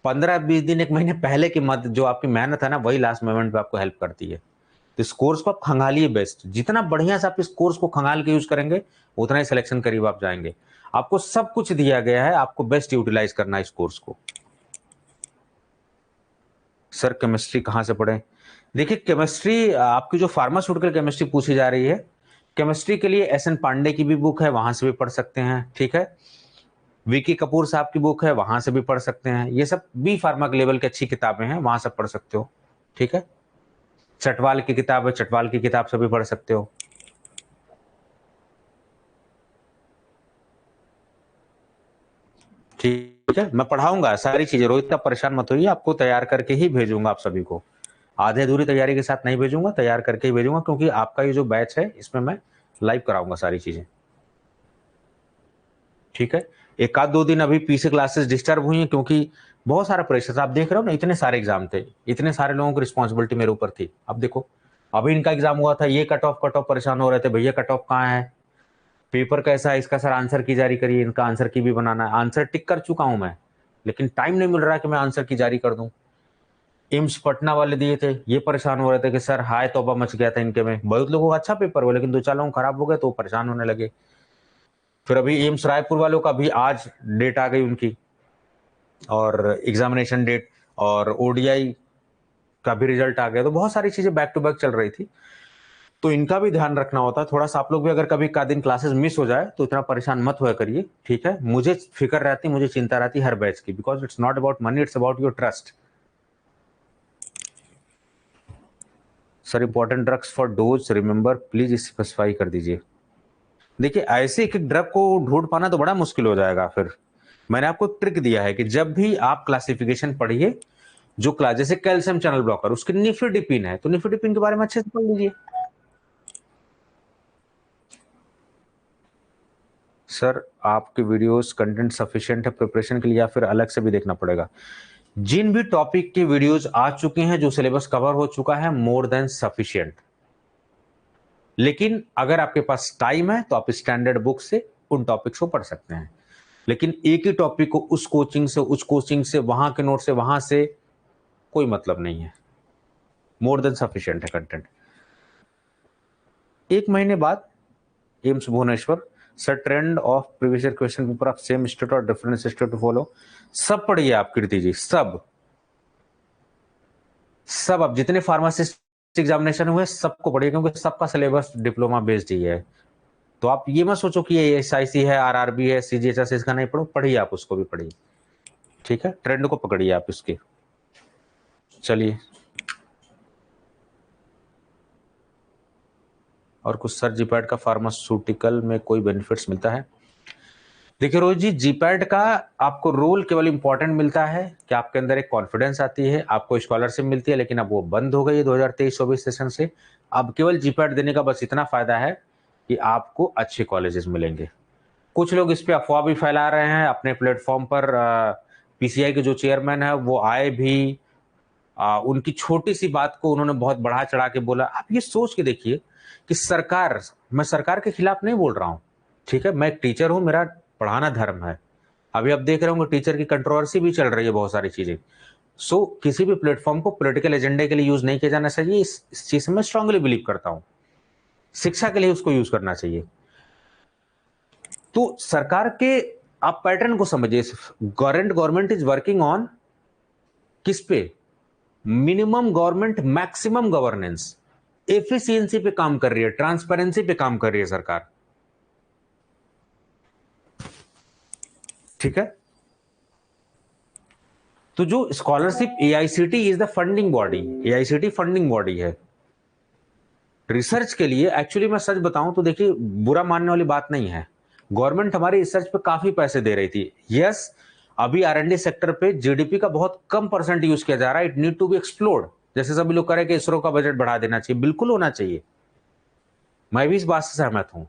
15-20 दिन, एक महीने पहले की मत जो आपकी मेहनत है ना, वही लास्ट मोमेंट पे आपको हेल्प करती है। तो इस कोर्स को आप खंगालिए बेस्ट, जितना बढ़िया से आप इस कोर्स को खंगाल के यूज करेंगे उतना ही सिलेक्शन करीब आप जाएंगे। आपको सब कुछ दिया गया है, आपको बेस्ट यूटिलाइज करना है इस कोर्स को। सर केमिस्ट्री कहाँ से पढ़ें? देखिए केमिस्ट्री, आपकी जो फार्मास्यूटिकल केमिस्ट्री पूछी जा रही है, केमिस्ट्री के लिए एस एन पांडे की भी बुक है, वहां से भी पढ़ सकते हैं। ठीक है, विकी कपूर साहब की बुक है, वहां से भी पढ़ सकते हैं। ये सब बी फार्मा के लेवल की अच्छी किताबें हैं, वहां से पढ़ सकते हो। ठीक है, चटवाल की किताब है, चटवाल की किताब से भी पढ़ सकते हो। ठीक है, मैं पढ़ाऊंगा सारी चीजें, रोहित आप परेशान मत होइए, आपको तैयार करके ही भेजूंगा आप सभी को। आधे अधूरी तैयारी के साथ नहीं भेजूंगा, तैयार करके ही भेजूंगा, क्योंकि आपका ये जो बैच है इसमें मैं लाइव कराऊंगा सारी चीजें। ठीक है, एक आध दो दिन अभी पीसी क्लासेस डिस्टर्ब हुई हैं, क्योंकि बहुत सारा प्रेशर, आप देख रहे हो ना, इतने सारे एग्जाम थे, इतने सारे लोगों की रिस्पॉन्सिबिलिटी मेरे ऊपर थी। अब देखो, अभी इनका एग्जाम हुआ था, ये कट ऑफ परेशान हो रहे थे, भैया कट ऑफ कहाँ है, पेपर कैसा है इसका, सर आंसर की जारी करिए, इनका आंसर की भी बनाना है। आंसर टिक कर चुका हूं मैं, लेकिन टाइम नहीं मिल रहा कि मैं आंसर की जारी कर दूं। एम्स पटना वाले दिए थे, ये परेशान हो रहे थे कि सर हाय तौबा मच गया था इनके में, बहुत लोगों का अच्छा पेपर हुआ, लेकिन दो चार लोगों खराब हो गए तो परेशान होने लगे। फिर अभी एम्स रायपुर वालों का भी आज डेट आ गई उनकी, और एग्जामिनेशन डेट, और ओडीआई का भी रिजल्ट आ गया, तो बहुत सारी चीजें बैक टू बैक चल रही थी, तो इनका भी ध्यान रखना होता है थोड़ा सा। आप लोग भी अगर कभी का दिन क्लासेस मिस हो जाए तो इतना परेशान मत हुआ करिए। ठीक है, मुझे फिक्र रहती, मुझे चिंता रहती हर बैच की, because it's not about money, it's about your trust. Sir important drugs for dose remember please specify कर दीजिए। देखिए ऐसे एक एक ड्रग को ढूंढ पाना तो बड़ा मुश्किल हो जाएगा। फिर मैंने आपको ट्रिक दिया है कि जब भी आप क्लासिफिकेशन पढ़िए, जो क्लास जैसे कैल्शियम चैनल ब्लॉकर, उसकी निफिडिपिन है, तो निफिडिपिन के बारे में अच्छे से पढ़ लीजिए। सर आपके वीडियोस कंटेंट सफिशिएंट है प्रिपरेशन के लिए, या फिर अलग से भी देखना पड़ेगा? जिन भी टॉपिक के वीडियोस आ चुके हैं, जो सिलेबस कवर हो चुका है, मोर देन सफिशिएंट। लेकिन अगर आपके पास टाइम है तो आप स्टैंडर्ड बुक से उन टॉपिक्स को पढ़ सकते हैं, लेकिन एक ही टॉपिक को उस कोचिंग से वहां के नोट से वहां से कोई मतलब नहीं है। मोर देन सफिशिएंट है कंटेंट। 1 महीने बाद AIIMS Bhubaneswar, sir trend of previous year question paper of same state और डिफरेंट स्टेट टू फॉलो। सब पढ़िए आप कीर्ति जी, सब अब जितने फार्मासिस्ट एग्जामिनेशन हुए सबको पढ़िए, क्योंकि सबका सिलेबस डिप्लोमा बेस्ड ही है। तो आप ये मत सोचो कि ये एसआईसी है, आरआरबी है, सीजीएचएस, इसका नहीं पढ़ो, पढ़िए आप उसको भी पढ़िए। ठीक है, ट्रेंड को पकड़िए आप इसके। चलिए, और कुछ सर जीपैड का फार्मास्यूटिकल में कोई बेनिफिट्स मिलता है? देखिए रोहित जी, जीपैड का आपको रोल केवल इंपॉर्टेंट मिलता है कि आपके अंदर एक कॉन्फिडेंस आती है, आपको स्कॉलरशिप मिलती है, लेकिन अब वो बंद हो गई है 2023-24 सेशन से। अब केवल जीपैड देने का बस इतना फायदा है कि आपको अच्छे कॉलेजेस मिलेंगे। कुछ लोग इस पे अफवाह भी फैला रहे हैं अपने प्लेटफॉर्म पर। पीसीआई के जो चेयरमैन है वो आए भी, उनकी छोटी सी बात को उन्होंने बहुत बढ़ा चढ़ा के बोला। आप ये सोच के देखिए कि सरकार, मैं सरकार के खिलाफ नहीं बोल रहा हूं, ठीक है, मैं एक टीचर हूं, मेरा पढ़ाना धर्म है। अभी आप देख रहे होंगे टीचर की कंट्रोवर्सी भी चल रही है, बहुत सारी चीजें। सो किसी भी प्लेटफॉर्म को पॉलिटिकल एजेंडे के लिए यूज नहीं किया जाना चाहिए, इस चीज में स्ट्रांगली बिलीव करता हूं। शिक्षा के लिए उसको यूज करना चाहिए। तो सरकार के आप पैटर्न को समझिए, गवर्नमेंट इज वर्किंग ऑन किस पे? Minimum government maximum governance, efficiency पे काम कर रही है, ट्रांसपेरेंसी पे काम कर रही है सरकार। ठीक है, तो जो scholarship AICT is the funding body, AICT funding body है रिसर्च के लिए। एक्चुअली मैं सच बताऊं तो देखिए, बुरा मानने वाली बात नहीं है, गवर्नमेंट हमारी रिसर्च पे काफी पैसे दे रही थी। यस, अभी आरएनडी सेक्टर पे जीडीपी का बहुत कम परसेंट यूज किया जा रहा है, it need to be explored. जैसे सभी लोग करें कि इसरो का बजट बढ़ा देना चाहिए, बिल्कुल होना चाहिए, मैं भी इस बात से सहमत हूं।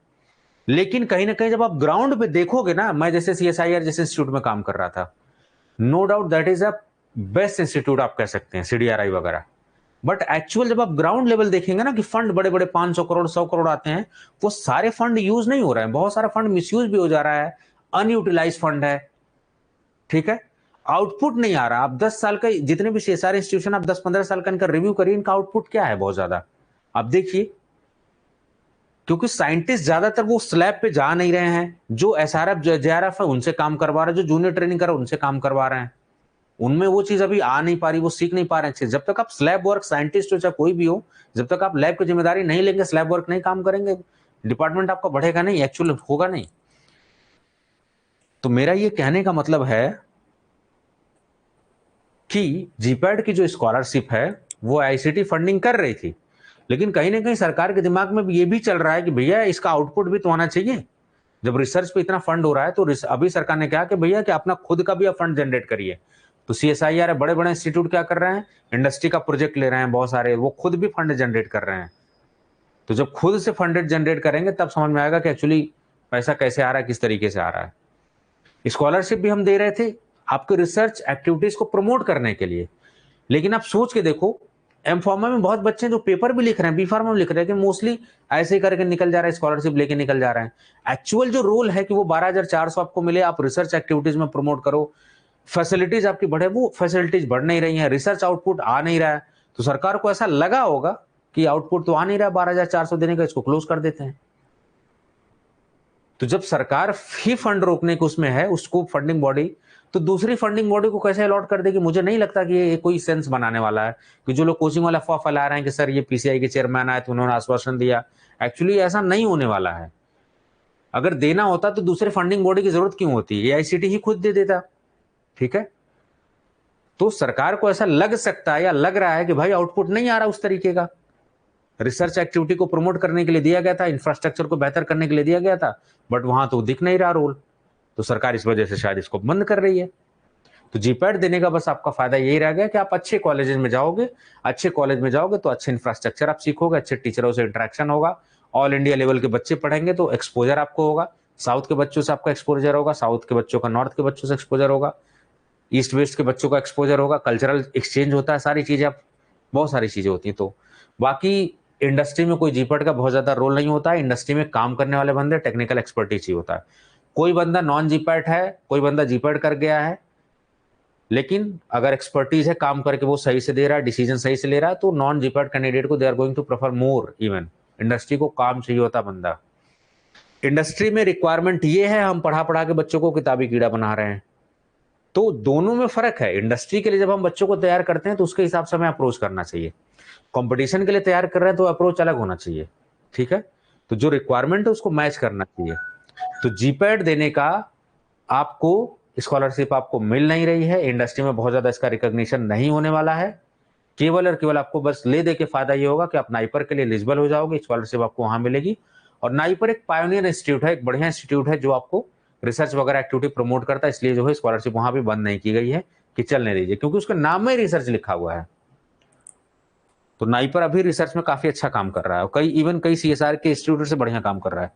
लेकिन कहीं ना कहीं जब आप ग्राउंड पे देखोगे ना, मैं जैसे सीएसआईआर जैसे इंस्टीट्यूट में काम कर रहा था, no doubt that is a best institute आप कह सकते हैं, सीडीआरआई वगैरह। बट एक्चुअल जब आप ग्राउंड लेवल देखेंगे ना कि फंड बड़े बड़े 500 करोड़ 100 करोड़ आते हैं, वो सारे फंड यूज नहीं हो रहे हैं, बहुत सारा फंड मिसयूज भी हो जा रहा है, अनयूटिलाइज फंड है। ठीक है, आउटपुट नहीं आ रहा। आप 10 साल का जितने भी सीएसआर इंस्टीट्यूशन, आप 10-15 साल का इनका रिव्यू करिए, इनका आउटपुट क्या है बहुत ज्यादा आप देखिए। क्योंकि साइंटिस्ट ज्यादातर वो स्लैब पे जा नहीं रहे हैं, जो एसआरएफ जेआरएफ है उनसे काम करवा रहे हैं, जो जूनियर ट्रेनिंग कर रहे हैं उनसे काम करवा रहे हैं। उनमें वो चीज अभी आ नहीं पा रही, वो सीख नहीं पा रहे हैं। जब तक आप स्लैब वर्क साइंटिस्ट हो चाहे कोई भी हो, जब तक आप लैब की जिम्मेदारी नहीं लेंगे, स्लैब वर्क नहीं काम करेंगे, डिपार्टमेंट आपका बढ़ेगा नहीं, एक्चुअल होगा नहीं। तो मेरा ये कहने का मतलब है कि जीपैड की जो स्कॉलरशिप है वो आईसीटी फंडिंग कर रही थी, लेकिन कहीं ना कहीं सरकार के दिमाग में भी ये भी चल रहा है कि भैया इसका आउटपुट भी तो आना चाहिए। जब रिसर्च पे इतना फंड हो रहा है तो अभी सरकार ने कहा कि भैया कि अपना खुद का भी आप फंड जनरेट करिए। तो सीएसआईआर बड़े बड़े इंस्टीट्यूट क्या कर रहे हैं, इंडस्ट्री का प्रोजेक्ट ले रहे हैं बहुत सारे, वो खुद भी फंड जनरेट कर रहे हैं। तो जब खुद से फंड जनरेट करेंगे तब समझ में आएगा कि एक्चुअली पैसा कैसे आ रहा है, किस तरीके से आ रहा है। स्कॉलरशिप भी हम दे रहे थे आपके रिसर्च एक्टिविटीज को प्रमोट करने के लिए, लेकिन आप सोच के देखो एम फार्मा में बहुत बच्चे जो पेपर भी लिख रहे हैं, बी फार्मा में लिख रहे हैं, कि मोस्टली ऐसे ही करके निकल जा रहे हैं, स्कॉलरशिप लेके निकल जा रहे हैं। एक्चुअल जो रोल है कि वो 12,400 आपको मिले, आप रिसर्च एक्टिविटीज में प्रमोट करो, फैसिलिटीज आपकी बढ़े, वो फैसिलिटीज बढ़ नहीं रही है, रिसर्च आउटपुट आ नहीं रहा है। तो सरकार को ऐसा लगा होगा कि आउटपुट तो आ नहीं रहा 12,400 देने का, इसको क्लोज कर देते हैं। तो जब सरकार ही फंड रोकने को उसमें है, उसको फंडिंग बॉडी, तो दूसरी फंडिंग बॉडी को कैसे अलॉट कर देगी, मुझे नहीं लगता कि ये कोई सेंस बनाने वाला है। कि जो लोग कोचिंग वाला अफवाह फैला रहे हैं कि सर ये पीसीआई के चेयरमैन आए तो उन्होंने आश्वासन दिया, एक्चुअली ऐसा नहीं होने वाला है। अगर देना होता तो दूसरे फंडिंग बॉडी की जरूरत क्यों होती, एआईसीटी ही खुद दे देता। ठीक है, तो सरकार को ऐसा लग सकता है या लग रहा है कि भाई आउटपुट नहीं आ रहा उस तरीके का। रिसर्च एक्टिविटी को प्रमोट करने के लिए दिया गया था, इंफ्रास्ट्रक्चर को बेहतर करने के लिए दिया गया था, बट वहां तो दिख नहीं रहा रोल। तो सरकार इस वजह से शायद इसको बंद कर रही है। तो जीपैड देने का बस आपका फायदा यही रह गया कि आप अच्छे कॉलेज में जाओगे, अच्छे कॉलेज में जाओगे तो अच्छे इंफ्रास्ट्रक्चर आप सीखोगे, अच्छे टीचरों से इंटरेक्शन होगा, ऑल इंडिया लेवल के बच्चे पढ़ेंगे तो एक्सपोजर आपको होगा, साउथ के बच्चों से आपका एक्सपोजर होगा, साउथ के बच्चों का नॉर्थ के बच्चों से एक्सपोजर होगा, ईस्ट वेस्ट के बच्चों का एक्सपोजर होगा, कल्चरल एक्सचेंज होता है, सारी चीजें आप, बहुत सारी चीजें होती हैं। तो बाकी इंडस्ट्री में कोई जीपैड का बहुत ज्यादा रोल नहीं होता है। इंडस्ट्री में काम करने वाले बंदे टेक्निकल एक्सपर्टीज ही होता है। कोई बंदा नॉन जीपैड है, कोई बंदा जीपैड कर गया है, लेकिन अगर एक्सपर्टीज है, काम करके वो सही से दे रहा है, डिसीजन सही से ले रहा है, तो नॉन जीपैड कैंडिडेट को they are going to prefer more. Even industry को काम चाहिए होता बंदा। इंडस्ट्री में रिक्वायरमेंट ये है, हम पढ़ा पढ़ा के बच्चों को किताबी कीड़ा बना रहे हैं। तो दोनों में फर्क है। इंडस्ट्री के लिए जब हम बच्चों को तैयार करते हैं तो उसके हिसाब से हमें अप्रोच करना चाहिए। कंपटीशन के लिए तैयार कर रहे हैं तो अप्रोच अलग होना चाहिए। ठीक है, तो जो रिक्वायरमेंट है उसको मैच करना चाहिए। तो जीपैड देने का आपको स्कॉलरशिप आपको मिल नहीं रही है, इंडस्ट्री में बहुत ज्यादा इसका रिकॉग्निशन नहीं होने वाला है। केवल और केवल आपको बस ले दे के फायदा ये होगा कि आप नाइपर के लिए एलिजिबल हो जाओगे, स्कॉलरशिप आपको वहां मिलेगी। और नाइपर एक पायोनियर इंस्टीट्यूट है, एक बढ़िया इंस्टीट्यूट है जो आपको रिसर्च वगैरह एक्टिविटी प्रमोट करता है, इसलिए जो है स्कॉलरशिप वहां भी बंद नहीं की गई है कि चलने दीजिए, क्योंकि उसके नाम में रिसर्च लिखा हुआ है। तो नाइपर अभी रिसर्च में काफी अच्छा काम कर रहा है, कई इवन कई सीएसआर के इंस्टीट्यूट से बढ़िया काम कर रहा है।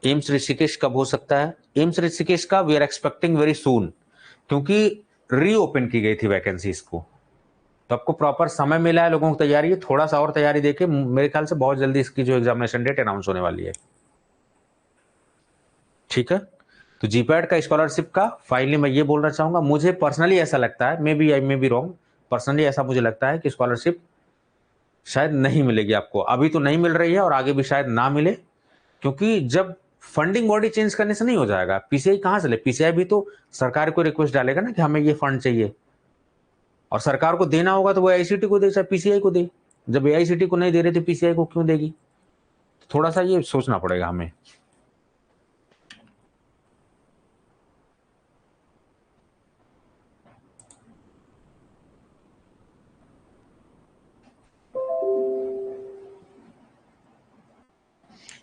एम्स ऋषिकेश कब हो सकता है? एम्स ऋषिकेश का we are expecting very soon, क्योंकि रीओपन की गई थी वैकेंसीज को, तो आपको प्रॉपर समय मिला है लोगों को तैयारी है। थोड़ा सा और तैयारी देके मेरे ख्याल से बहुत जल्दी इसकी जो एग्जामिनेशन डेट अनाउंस होने वाली है। ठीक है, तो जीपैड का स्कॉलरशिप का फाइनली मैं ये बोलना चाहूंगा, मुझे पर्सनली ऐसा लगता है, may be I may be wrong, personally ऐसा मुझे लगता है कि स्कॉलरशिप शायद नहीं मिलेगी आपको। अभी तो नहीं मिल रही है और आगे भी शायद ना मिले, क्योंकि जब फंडिंग बॉडी चेंज करने से नहीं हो जाएगा। पीसीआई कहां से ले, पीसीआई भी तो सरकार को रिक्वेस्ट डालेगा ना कि हमें ये फंड चाहिए, और सरकार को देना होगा तो वो एआईसीटी को दे चाहे पीसीआई को दे। जब एआईसीटी को नहीं दे रहे थे पीसीआई को क्यों देगी? थोड़ा सा ये सोचना पड़ेगा हमें।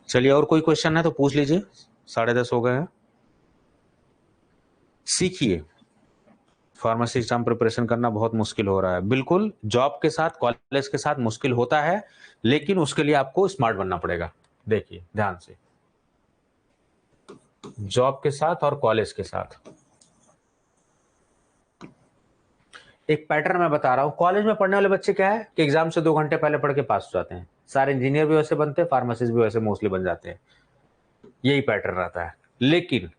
चलिए, और कोई क्वेश्चन है तो पूछ लीजिए, 10:30 हो गए हैं। सीखिए, फार्मेसी एग्जाम प्रिपरेशन करना बहुत मुश्किल हो रहा है। बिल्कुल, जॉब के साथ कॉलेज के साथ मुश्किल होता है, लेकिन उसके लिए आपको स्मार्ट बनना पड़ेगा। देखिए ध्यान से, जॉब के साथ और कॉलेज के साथ एक पैटर्न मैं बता रहा हूं। कॉलेज में पढ़ने वाले बच्चे क्या है कि एग्जाम से 2 घंटे पहले पढ़ के पास हो जाते हैं। सारे इंजीनियर भी वैसे बनते हैं, फार्मासिस्ट भी वैसे मोस्टली बन जाते हैं। यही पैटर्न रहता है। लेकिन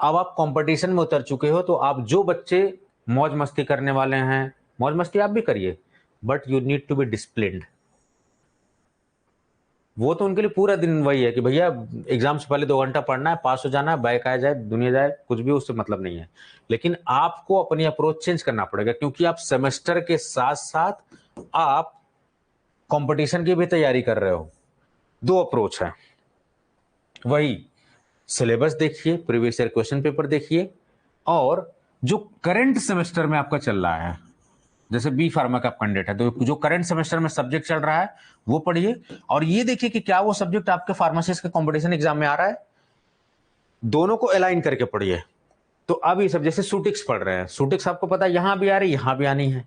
अब आप कंपटीशन में उतर चुके हो, तो आप जो बच्चे मौज मस्ती करने वाले हैं, मौज मस्ती आप भी करिए, but you need to be disciplined. वो तो उनके लिए पूरा दिन वही है कि भैया एग्जाम से पहले 2 घंटा पढ़ना है, पास हो जाना है, बैक आ जाए, दुनिया जाए, कुछ भी उससे मतलब नहीं है। लेकिन आपको अपनी अप्रोच चेंज करना पड़ेगा, क्योंकि आप सेमेस्टर के साथ साथ आप कंपटीशन की भी तैयारी कर रहे हो। 2 अप्रोच है, वही सिलेबस देखिए, प्रीवियस ईयर क्वेश्चन पेपर देखिए, और जो करंट सेमेस्टर में आपका चल रहा है, जैसे बी फार्मा का कैंडिडेट है तो जो करंट सेमेस्टर में सब्जेक्ट चल रहा है वो पढ़िए, और ये देखिए कि क्या वो सब्जेक्ट आपके फार्मासिस्ट के कंपटीशन एग्जाम में आ रहा है, दोनों को अलाइन करके पढ़िए। तो अब ये सब जैसे सूटिक्स पढ़ रहे हैं, सूटिक्स आपको पता है यहां भी आ रही है, यहां भी आनी है,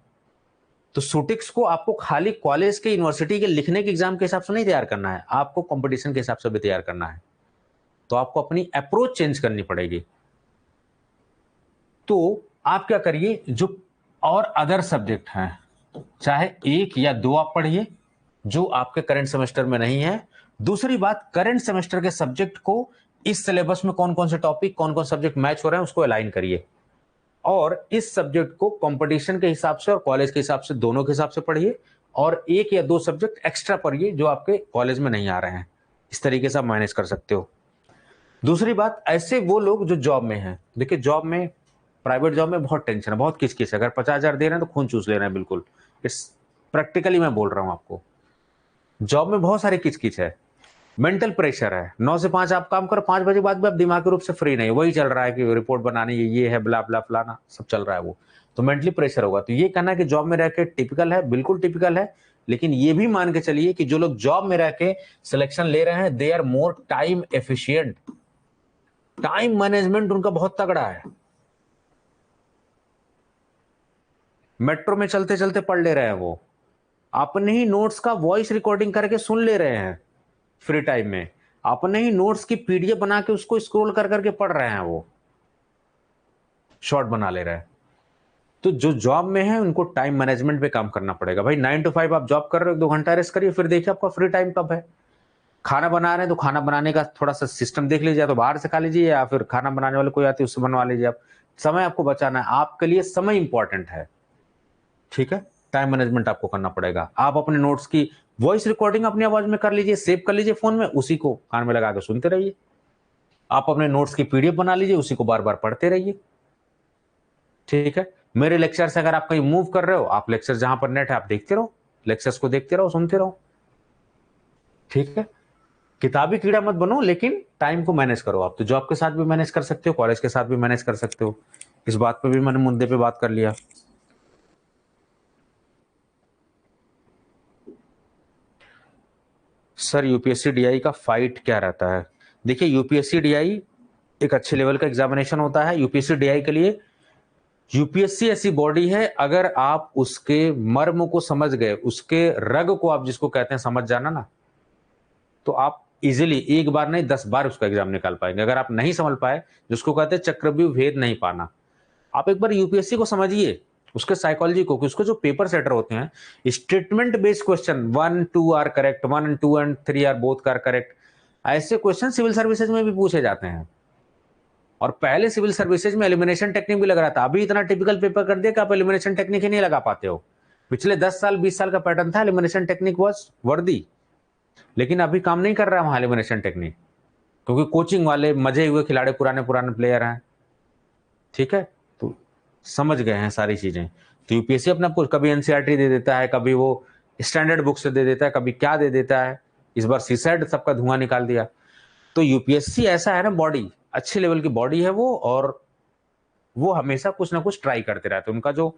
तो सूटिक्स को आपको खाली कॉलेज के यूनिवर्सिटी के लिखने के एग्जाम के हिसाब से नहीं तैयार करना है, आपको कंपटीशन के हिसाब से भी तैयार करना है। तो आपको अपनी अप्रोच चेंज करनी पड़ेगी। तो आप क्या करिए, जो और अदर सब्जेक्ट हैं, चाहे 1 या 2 आप पढ़िए जो आपके करंट सेमेस्टर में नहीं है। दूसरी बात, करंट सेमेस्टर के सब्जेक्ट को इस सिलेबस में कौन कौन से टॉपिक, कौन कौन सब्जेक्ट मैच हो रहे हैं उसको अलाइन करिए, और इस सब्जेक्ट को कंपटीशन के हिसाब से और कॉलेज के हिसाब से, दोनों के हिसाब से पढ़िए, और 1 या 2 सब्जेक्ट एक्स्ट्रा पढ़िए जो आपके कॉलेज में नहीं आ रहे हैं। इस तरीके से आप मैनेज कर सकते हो। दूसरी बात, ऐसे वो लोग जो जॉब में हैं, देखिए जॉब में, प्राइवेट जॉब में बहुत टेंशन है, बहुत किचकिच है। अगर 50,000 दे रहे हैं तो खून चूस ले रहे हैं, बिल्कुल। इस प्रैक्टिकली मैं बोल रहा हूं आपको, जॉब में बहुत सारी किचकिच है, मेंटल प्रेशर है। 9 से 5 आप काम करो, 5 बजे बाद भी आप दिमागी रूप से फ्री नहीं, वही चल रहा है कि रिपोर्ट बनानी है, ये है, ब्ला ब्ला फलाना सब चल रहा है, वो तो मेंटली प्रेशर होगा। तो ये कहना कि जॉब में रह के टिपिकल है, बिल्कुल टिपिकल है। लेकिन ये भी मान के चलिए कि जो लोग जॉब में रह के सिलेक्शन ले रहे हैं, they are more time efficient, time management उनका बहुत तगड़ा है। मेट्रो में चलते चलते पढ़ ले रहे हैं, वो अपने ही नोट्स का वॉइस रिकॉर्डिंग करके सुन ले रहे हैं फ्री टाइम में, अपने ही नोट्स की पीडीएफ बना के उसको स्क्रॉल कर करके पढ़ रहे हैं, वो शॉर्ट बना ले रहे हैं। तो जो जॉब में है उनको टाइम मैनेजमेंट पे काम करना पड़ेगा। भाई 9 to 5 आप जॉब कर रहे हो, 2 घंटा रेस्ट करिए, फिर देखिए आपका फ्री टाइम कब है। खाना बना रहे हैं तो खाना बनाने का थोड़ा सा सिस्टम देख लीजिए, तो बाहर से खा लीजिए, या फिर खाना बनाने वाले कोई आते है उससे बनवा लीजिए। आप समय आपको बचाना है, आपके लिए समय इंपॉर्टेंट है, ठीक है। टाइम मैनेजमेंट आपको करना पड़ेगा। आप अपने नोट्स की वॉइस रिकॉर्डिंग अपनी आवाज में कर लीजिए, सेव कर लीजिए फोन में, उसी को कान में लगा के सुनते रहिए। आप अपने नोट्स की पीडीएफ बना लीजिए, उसी को बार बार पढ़ते रहिए, ठीक है। मेरे लेक्चर से अगर आप कहीं मूव कर रहे हो, आप लेक्चर जहां पर नेट है आप देखते रहो, लेक्चर्स को देखते रहो, सुनते रहो, ठीक है। किताबी कीड़ा मत बनो, लेकिन टाइम को मैनेज करो। आप तो जॉब के साथ भी मैनेज कर सकते हो, कॉलेज के साथ भी मैनेज कर सकते हो। इस बात पे भी मैंने मुद्दे पे बात कर लिया। सर यूपीएससी डीआई का फाइट क्या रहता है? देखिए यूपीएससी डीआई एक अच्छे लेवल का एग्जामिनेशन होता है। यूपीएससी डीआई के लिए, यूपीएससी ऐसी बॉडी है, अगर आप उसके मर्म को समझ गए, उसके रग को आप जिसको कहते हैं समझ जाना ना, तो आप इजीली एक बार नहीं 10 बार उसका एग्जाम निकाल पाएंगे। अगर आप नहीं समझ पाए, जिसको कहते हैं चक्रव्यूह भेद नहीं पाना, आप एक बार यूपीएससी को समझिए, उसके साइकोलॉजी को, कि उसके जो पेपर सेटर होते हैं, statement based question, 1 2 are correct, 1 2 and 3 are both are correct, ऐसे क्वेश्चन सिविल सर्विसेज में भी पूछे जाते हैं। और पहले सिविल सर्विसेज में एलिमिनेशन टेक्निक भी लग रहा था, अभी इतना टिपिकल पेपर कर दिया कि आप एलिमिनेशन टेक्निक ही नहीं लगा पाते हो। पिछले 10 साल 20 साल का पैटर्न था, एलिमिनेशन टेक्निक वाज वर्दी, लेकिन अभी काम नहीं कर रहा है वहां एलिमिनेशन टेक्निक, क्योंकि कोचिंग वाले मजे हुए खिलाड़ी, पुराने पुराने प्लेयर हैं, ठीक है। तो समझ गए हैं सारी चीजें। तो यूपीएससी अपना कभी एनसीईआरटी दे देता है, कभी वो स्टैंडर्ड बुक से दे देता है, कभी क्या दे देता है। इस बार सीसेट सबका धुआं निकाल दिया। तो यूपीएससी ऐसा है ना, बॉडी अच्छे लेवल की बॉडी है वो, और वो हमेशा कुछ ना कुछ ट्राई करते रहते हैं। उनका जो,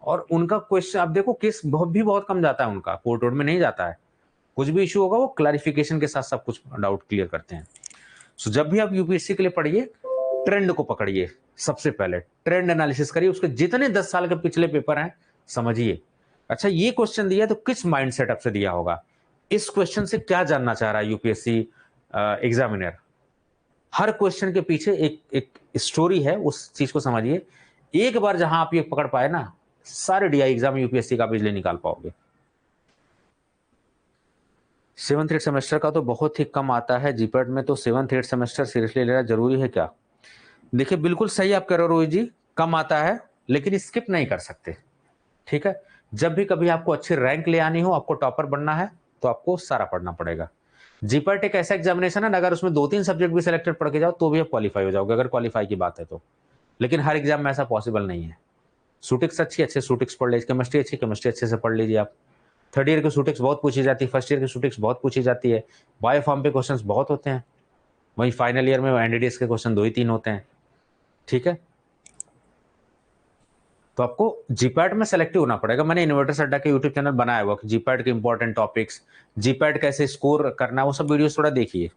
और उनका क्वेश्चन आप देखो, केस बहुत कम जाता है उनका, कोर्ट वोर्ट में नहीं जाता है। कुछ भी इशू होगा वो क्लैरिफिकेशन के साथ सब कुछ डाउट क्लियर करते हैं। सो जब भी आप यूपीएससी के लिए पढ़िए, ट्रेंड को पकड़िए, सबसे पहले ट्रेंड एनालिसिस करिए, उसके जितने 10 साल के पिछले पेपर हैं समझिए। अच्छा ये क्वेश्चन दिया तो किस माइंड सेटअप से दिया होगा, इस क्वेश्चन से क्या जानना चाह रहा है यूपीएससी एग्जामिनर। हर क्वेश्चन के पीछे एक एक स्टोरी है, उस चीज को समझिए। एक बार जहां आप ये पकड़ पाए ना, सारे डीआई एग्जाम यूपीएससी का बिजली निकाल पाओगे। 7th 8th सेमेस्टर का तो बहुत ही कम आता है जीपैट में, तो 7th 8th सेमेस्टर सीरियसली लेना जरूरी है क्या? देखिए बिल्कुल सही आप कह रहे हो रोहित जी, कम आता है लेकिन स्किप नहीं कर सकते। ठीक है, जब भी कभी आपको अच्छी रैंक ले आनी हो, आपको टॉपर बनना है, तो आपको सारा पढ़ना पड़ेगा। जीपैट एक ऐसा एग्जामिनेशन है ना, अगर उसमें 2-3 सब्जेक्ट भी सिलेक्टेड पढ़ के जाओ तो भी आप क्वालिफाई हो जाओगे, अगर क्वालिफाई की बात है तो। लेकिन हर एग्जाम में ऐसा पॉसिबल नहीं है। सूटिक्स अच्छे सूटिक्स पढ़ लीजिए, केमिस्ट्री अच्छे से पढ़ लीजिए आप। थर्ड ईयर की सूटिक्स बहुत पूछी जाती है, फर्स्ट ईयर की सूटिक्स बहुत पूछी जाती है, बायो फॉर्म पे क्वेश्चंस बहुत होते हैं, वहीं फाइनल ईयर में एनडीडीएस के क्वेश्चन 2 ही 3 होते हैं। ठीक है, तो आपको जीपैट में सेलेक्टिव होना पड़ेगा। मैंने इन्वर्टर अड्डा के यूट्यूब चैनल बनाया हुआ कि जीपैट के इंपॉर्टेंट टॉपिक्स, जीपैट कैसे स्कोर करना, वो सब वीडियोस थोड़ा देखिए।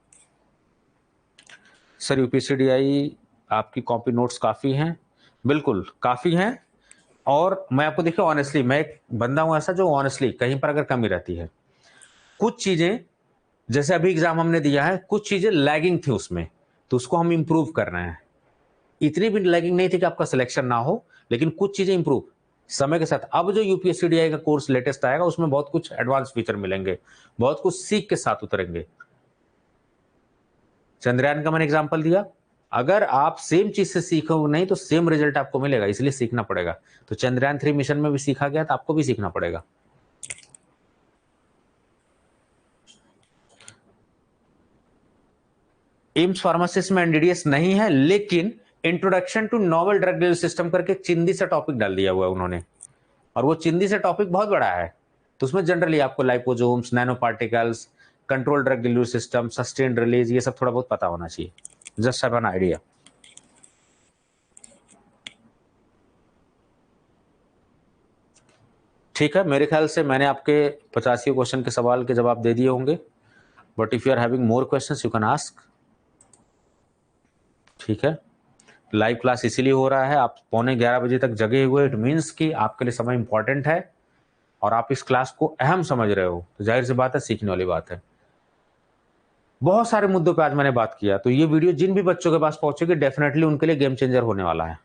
सर यूपीसीडीआई आपकी कॉपी नोट्स काफी हैं, बिल्कुल काफी हैं। और मैं आपको देखिए ऑनेस्टली, मैं एक बंदा हूं ऐसा जो ऑनेस्टली कहीं पर अगर कमी रहती है, कुछ चीजें जैसे अभी एग्जाम हमने दिया है, कुछ चीजें लैगिंग थी उसमें, तो उसको हम इंप्रूव कर रहे हैं। इतनी भी लैगिंग नहीं थी कि आपका सिलेक्शन ना हो, लेकिन कुछ चीजें इंप्रूव समय के साथ। अब जो यूपीएससीडीआई का कोर्स लेटेस्ट आएगा उसमें बहुत कुछ एडवांस फीचर मिलेंगे, बहुत कुछ सीख के साथ उतरेंगे। चंद्रयान का मैंने एग्जांपल दिया, अगर आप सेम चीज से सीखोगे नहीं तो सेम रिजल्ट आपको मिलेगा, इसलिए सीखना पड़ेगा। तो चंद्रयान 3 मिशन में भी सीखा गया, तो आपको भी सीखना पड़ेगा। एम्स फार्मासिस्ट में एनडीडीएस नहीं है, लेकिन introduction to novel drug delivery system करके चिंदी से टॉपिक डाल दिया हुआ है उन्होंने, और वो चिंदी से टॉपिक बहुत बड़ा है। तो उसमें जनरली आपको liposomes, nano particles, control drug delivery system, sustained release, ये सब थोड़ा बहुत पता होना चाहिए, जस्ट हैव एन आइडिया। ठीक है, मेरे ख्याल से मैंने आपके 85 क्वेश्चन के सवाल के जवाब दे दिए होंगे, but if you are having more questions you can ask. ठीक है, लाइव क्लास इसीलिए हो रहा है, आप 11:15 बजे तक जगे हुए, इट मीन्स कि आपके लिए समय इंपॉर्टेंट है और आप इस क्लास को अहम समझ रहे हो, तो जाहिर सी बात है सीखने वाली बात है। बहुत सारे मुद्दों पे आज मैंने बात किया, तो ये वीडियो जिन भी बच्चों के पास पहुंचेगी डेफिनेटली उनके लिए गेम चेंजर होने वाला है।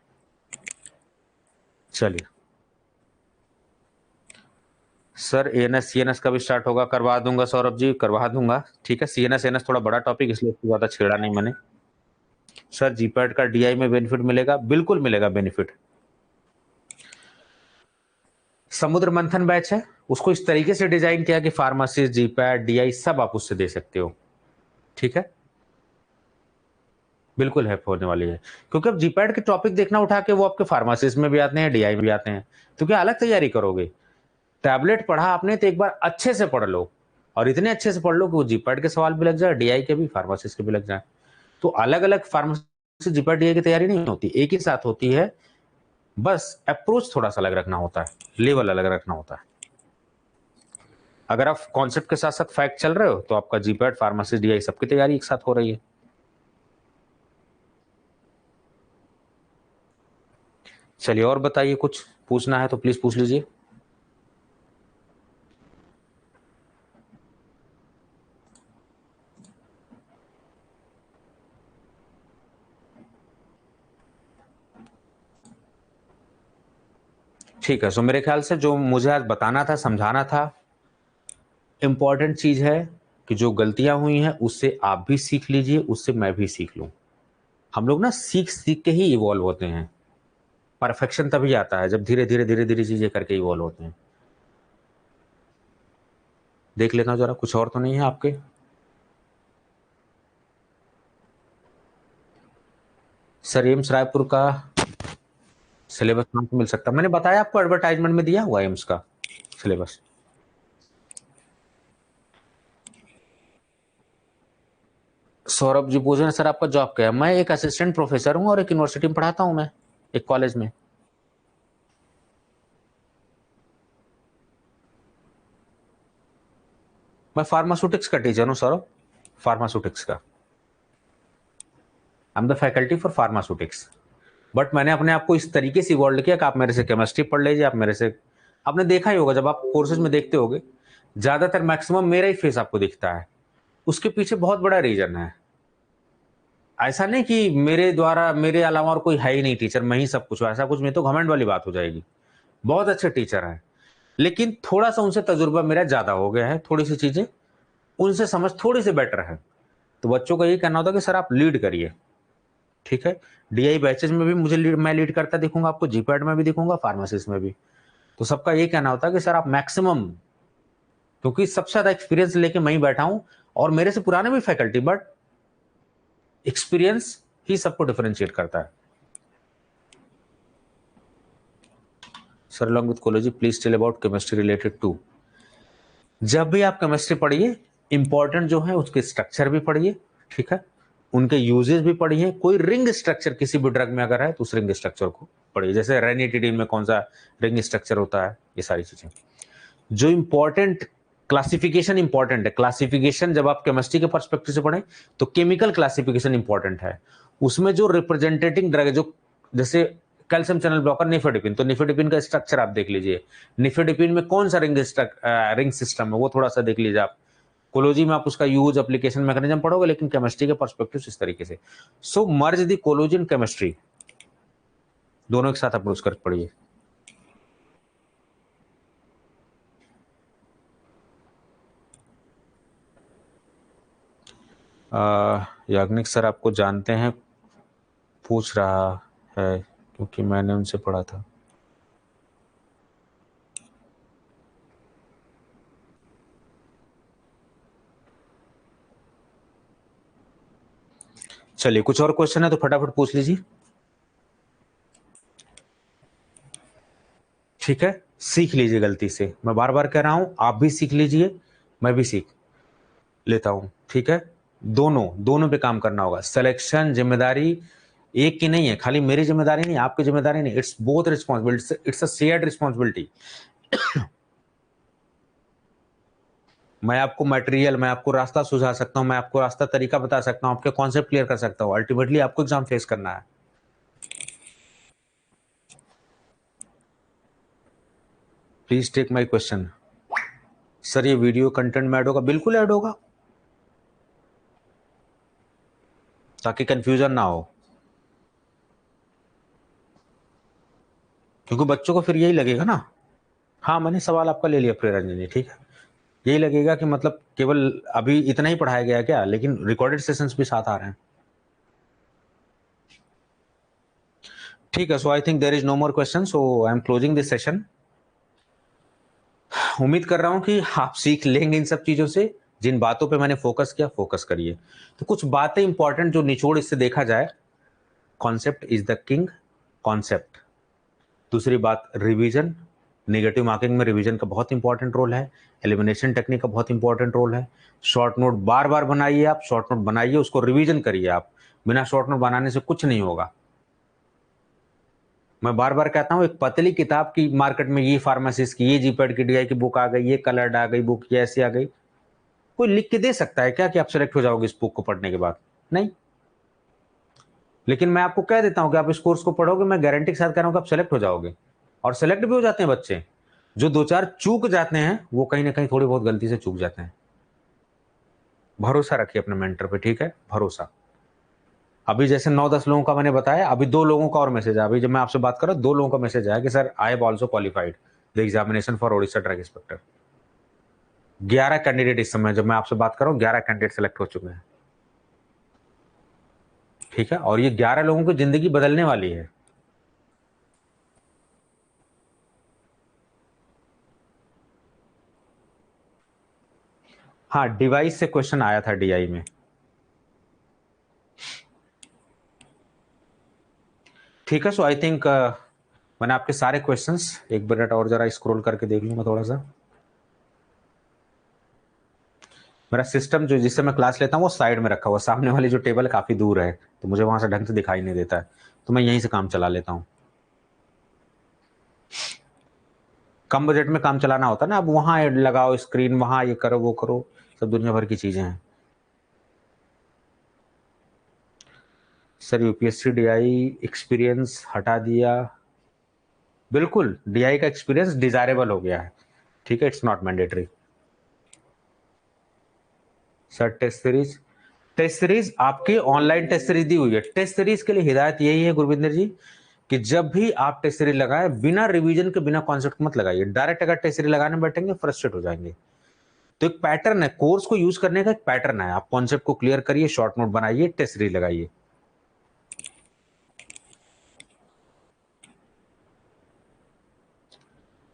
चलिए सर, एएनएस सीएनएस का भी स्टार्ट होगा, करवा दूंगा सौरभ जी, करवा दूंगा। ठीक है, सीएनएस एएनएस थोड़ा बड़ा टॉपिक, इसलिए उसको ज्यादा छेड़ा नहीं मैंने। सर जीपैट का डीआई में बेनिफिट मिलेगा, बिल्कुल मिलेगा बेनिफिट। समुद्र मंथन बैच है, उसको इस तरीके से डिजाइन किया कि फार्मासिस्ट, जीपैट, डीआई सब आप उससे दे सकते हो। ठीक है, बिल्कुल हेल्प होने वाली है, क्योंकि अब जीपैट के टॉपिक देखना उठा के वो आपके फार्मासिस्ट में भी आते हैं, डीआई में भी आते हैं, तो क्या अलग तैयारी करोगे? टैबलेट पढ़ा आपने तो एक बार अच्छे से पढ़ लो, और इतने अच्छे से पढ़ लो कि वो जीपैट के सवाल भी लग जाए, डीआई के भी, फार्मासिस्ट के भी लग जाए। तो अलग अलग फार्मासिस्ट जीपैट डीआई की तैयारी नहीं होती, एक ही साथ होती है, बस अप्रोच थोड़ा सा अलग रखना होता है, लेवल अलग रखना होता है। अगर आप कॉन्सेप्ट के साथ साथ फैक्ट चल रहे हो तो आपका जीपैट, फार्मासिस्ट, डीआई सबकी तैयारी एक साथ हो रही है। चलिए और बताइए, कुछ पूछना है तो प्लीज पूछ लीजिए। ठीक है, सो मेरे ख्याल से जो मुझे आज बताना था, समझाना था, इंपॉर्टेंट चीज है कि जो गलतियां हुई हैं उससे आप भी सीख लीजिए, उससे मैं भी सीख लूं। हम लोग ना सीख सीख के ही इवॉल्व होते हैं, परफेक्शन तभी आता है जब धीरे धीरे धीरे धीरे चीजें करके इवॉल्व होते हैं। देख लेना जरा, कुछ और तो नहीं है आपके? सर एम्स रायपुर का सिलेबस कहाँ से मिल सकता है? मैंने बताया आपको, एडवर्टाइजमेंट में दिया हुआ है एम्स का सिलेबस। सौरभ जी पूछ रहे हैं सर आपका जॉब क्या है? मैं एक असिस्टेंट प्रोफेसर हूँ और एक यूनिवर्सिटी में पढ़ाता हूँ, मैं एक कॉलेज में। मैं फार्मास्यूटिक्स का टीचर हूँ सौरभ, फार्मास्यूटिक्स का। I am the faculty for pharmaceutics. But मैंने अपने आप को इस तरीके से इवॉल्व किया कि आप मेरे से केमिस्ट्री पढ़ लीजिए, आप मेरे से, आपने देखा ही होगा जब आप कोर्सेज में देखते होगे, ज्यादातर मैक्सिमम मेरा ही फेस आपको दिखता है। उसके पीछे बहुत बड़ा रीजन है। ऐसा नहीं कि मेरे द्वारा, मेरे अलावा और कोई है ही नहीं टीचर, मैं ही सब कुछ हूं, ऐसा कुछ नहीं तो घमंड वाली बात हो जाएगी। बहुत अच्छे टीचर हैं, लेकिन थोड़ा सा उनसे तजुर्बा मेरा ज्यादा हो गया है, थोड़ी सी चीजें उनसे समझ थोड़ी सी बेटर है। तो बच्चों का ये कहना होता है कि सर आप लीड करिए, ठीक है। डीआई बैचेज में भी मुझे मैं लीड करता दिखूंगा, आपको जीपैड में भी दिखूंगा, फार्मासिस्ट में भी। तो सबका ये कहना होता है कि सर आप मैक्सिमम, क्योंकि सबसे ज्यादा एक्सपीरियंस लेके मैं ही बैठा हूं और मेरे से पुराने भी फैकल्टी, बट एक्सपीरियंस ही सबको डिफरेंशिएट करता है। सर अलॉन्ग विद कोलॉजी please tell about chemistry related to. जब भी आप केमिस्ट्री पढ़िए, इंपॉर्टेंट जो है उसके स्ट्रक्चर भी पढ़िए, ठीक है, उनके यूजेस भी पढ़िए। कोई रिंग स्ट्रक्चर किसी भी ड्रग में अगर है तो उस रिंग स्ट्रक्चर को पढ़िए, जैसे रेनिटिडीन में कौन सा रिंग स्ट्रक्चर होता है, ये सारी चीजें जो इंपॉर्टेंट। क्लासिफिकेशन इंपॉर्टेंट है। क्लासिफिकेशन जब आप केमिस्ट्री के पर्सपेक्टिव से पढ़ें तो केमिकल क्लासिफिकेशन इंपॉर्टेंट है। उसमें जो रिप्रेजेंटेटिंग ड्रग है, जो जैसे कैल्शियम चैनल ब्लॉकर निफेडिपिन, तो निफेडिपिन का स्ट्रक्चर आप देख लीजिए, निफेडिपिन में कौन सा रिंग सिस्टम है वो थोड़ा सा देख लीजिए आप। कोलोजी में आप उसका यूज, एप्लीकेशन, मैकेनिज्म पढ़ोगे, लेकिन केमिस्ट्री के पर्सपेक्टिव इस तरीके से। सो मर्ज द कोलोजी एंड केमिस्ट्री, दोनों एक साथ अप्रोच कर पढ़िए। याग्निक सर आपको जानते हैं, पूछ रहा है क्योंकि मैंने उनसे पढ़ा था। चलिए कुछ और क्वेश्चन है तो फटाफट पूछ लीजिए, ठीक है। सीख लीजिए गलती से, मैं बार बार कह रहा हूं, आप भी सीख लीजिए, मैं भी सीख लेता हूं, ठीक है। दोनों दोनों पे काम करना होगा। सिलेक्शन जिम्मेदारी एक की नहीं है, खाली मेरी जिम्मेदारी नहीं, आपकी जिम्मेदारी नहीं, it's both responsibility, it's a shared responsibility. मैं आपको मटेरियल, मैं आपको रास्ता सुझा सकता हूं, मैं आपको रास्ता तरीका बता सकता हूं, आपके कॉन्सेप्ट क्लियर कर सकता हूं, अल्टीमेटली आपको एग्जाम फेस करना है। Please take my question. Sir ये वीडियो कंटेंट में ऐड होगा? बिल्कुल ऐड होगा, ताकि कंफ्यूजन ना हो, क्योंकि बच्चों को फिर यही लगेगा ना। हाँ मैंने सवाल आपका ले लिया प्रियरंजन जी, ठीक है। यही लगेगा कि मतलब केवल अभी इतना ही पढ़ाया गया क्या, लेकिन रिकॉर्डेड सेशंस भी साथ आ रहे हैं, ठीक है। So I think there is no more question, so I am closing this session. उम्मीद कर रहा हूं कि आप सीख लेंगे इन सब चीजों से। जिन बातों पे मैंने फोकस किया, फोकस करिए। तो कुछ बातें इंपॉर्टेंट जो निचोड़ इससे देखा जाए, concept is the king, concept. दूसरी बात रिवीजन, नेगेटिव मार्किंग में रिवीजन का बहुत इंपॉर्टेंट रोल है, एलिमिनेशन टेक्निक का बहुत इंपॉर्टेंट रोल है। शॉर्ट नोट बार बार बनाइए, आप शॉर्ट नोट बनाइए, उसको रिवीजन करिए आप। बिना शॉर्ट नोट बनाने से कुछ नहीं होगा। मैं बार बार कहता हूं, एक पतली किताब की मार्केट में, ये फार्मासिस्ट की, ये जीपैड की, डीआई की बुक आ गई, ये कलर्ड आ गई बुक, ये ऐसी आ गई, कोई लिख के दे सकता है क्या कि आप सेलेक्ट हो जाओगे इस बुक को पढ़ने के बाद? नहीं। लेकिन मैं आपको कह देता हूं कि आप इस कोर्स को पढ़ोगे, मैं गारंटी के साथ कह रहा हूं कि आप सेलेक्ट हो जाओगे, और सेलेक्ट भी हो जाते हैं बच्चे। जो दो चार चूक जाते हैं वो कहीं ना कहीं थोड़ी बहुत गलती से चूक जाते हैं। भरोसा रखिए अपने मेंटर पे, ठीक है, भरोसा। अभी जैसे 9-10 लोगों का मैंने बताया, अभी 2 लोगों का और मैसेज आया। अभी जब मैं आपसे बात कर रहा हूं, 2 लोगों का मैसेज आया कि sir I have also qualified the examination for Odisha drug inspector. 11 candidate इस समय जब मैं आपसे बात कर रहा हूं, 11 कैंडिडेट सेलेक्ट हो चुके हैं, ठीक है। और ये 11 लोगों की जिंदगी बदलने वाली है। हाँ, डिवाइस से क्वेश्चन आया था डीआई में, ठीक है। सो आई थिंक मैंने आपके सारे क्वेश्चंस, एक मिनट और जरा स्क्रॉल करके देख लूंगा थोड़ा सा। मेरा सिस्टम जो जिससे मैं क्लास लेता हूँ वो साइड में रखा हुआ, सामने वाली जो टेबल काफी दूर है, तो मुझे वहां से ढंग से दिखाई नहीं देता है, तो मैं यहीं से काम चला लेता हूँ। कम बजट में काम चलाना होता है ना, अब वहां लगाओ स्क्रीन, वहां ये करो वो करो, सब दुनिया भर की चीजें हैं। सर यूपीएससी डीआई एक्सपीरियंस हटा दिया? बिल्कुल, डीआई का एक्सपीरियंस डिजायरेबल हो गया है, ठीक है, it's not mandatory. Sir test series आपकी ऑनलाइन टेस्ट सीरीज दी हुई है। टेस्ट सीरीज के लिए हिदायत यही है गुरविंदर जी, कि जब भी आप टेस्ट सीरीज लगाए, बिना रिवीजन के, बिना कॉन्सेप्ट मत लगाइए। डायरेक्ट अगर टेस्ट सीरीज लगाने बैठेंगे फ्रस्ट्रेट हो जाएंगे। तो एक पैटर्न है, कोर्स को यूज करने का एक पैटर्न है। आप कॉन्सेप्ट को क्लियर करिए, शॉर्ट नोट बनाइए, टेस्ट सीरीज लगाइए।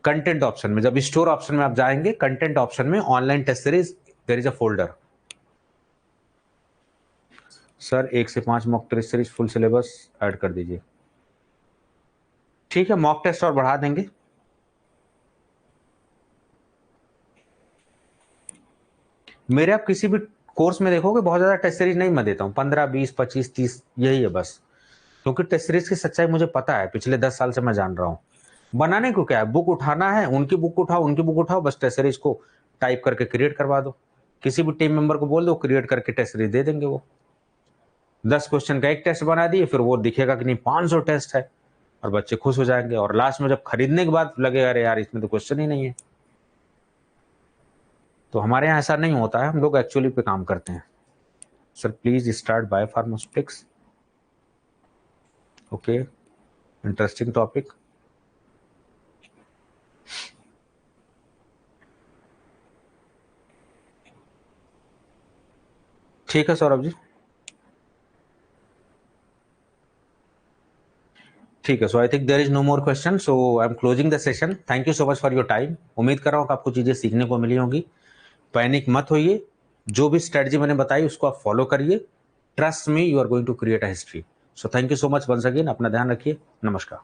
कंटेंट ऑप्शन में, जब स्टोर ऑप्शन में आप जाएंगे, कंटेंट ऑप्शन में online test series, there is a folder. Sir 1 से 5 mock test series full syllabus add कर दीजिए। ठीक है, मॉक टेस्ट और बढ़ा देंगे। मेरे आप किसी भी कोर्स में देखोगे बहुत ज्यादा टेस्ट सीरीज नहीं मैं देता हूं, 15, 20, 25, 30 यही है बस। क्योंकि टेस्ट सीरीज की सच्चाई मुझे पता है, पिछले 10 साल से मैं जान रहा हूं। बनाने को क्या है, बुक उठाना है, उनकी बुक उठाओ, उनकी बुक उठाओ, बस टेस्ट सीरीज को टाइप करके क्रिएट करवा दो। किसी भी टीम मेंबर को बोल दो, क्रिएट करके टेस्ट सीरीज दे देंगे वो। 10 क्वेश्चन का एक टेस्ट बना दिए, फिर वो दिखेगा कि नहीं 500 टेस्ट है, और बच्चे खुश हो जाएंगे, और लास्ट में जब खरीदने के बाद लगेगा अरे यार इसमें तो क्वेश्चन ही नहीं है। तो हमारे यहाँ ऐसा नहीं होता है, हम लोग एक्चुअली पे काम करते हैं। Sir please start biopharmaceutics. Okay, interesting topic. ठीक है सौरभ जी, ठीक है। So I think there is no more question, so I am closing the session. Thank you so much for your time. उम्मीद कर रहा हूँ कि आपको चीजें सीखने को मिली होंगी। पैनिक मत होइए, जो भी स्ट्रेटजी मैंने बताई उसको आप फॉलो करिए। Trust me, you are going to create a history. So thank you so much once again. अपना ध्यान रखिए। नमस्कार।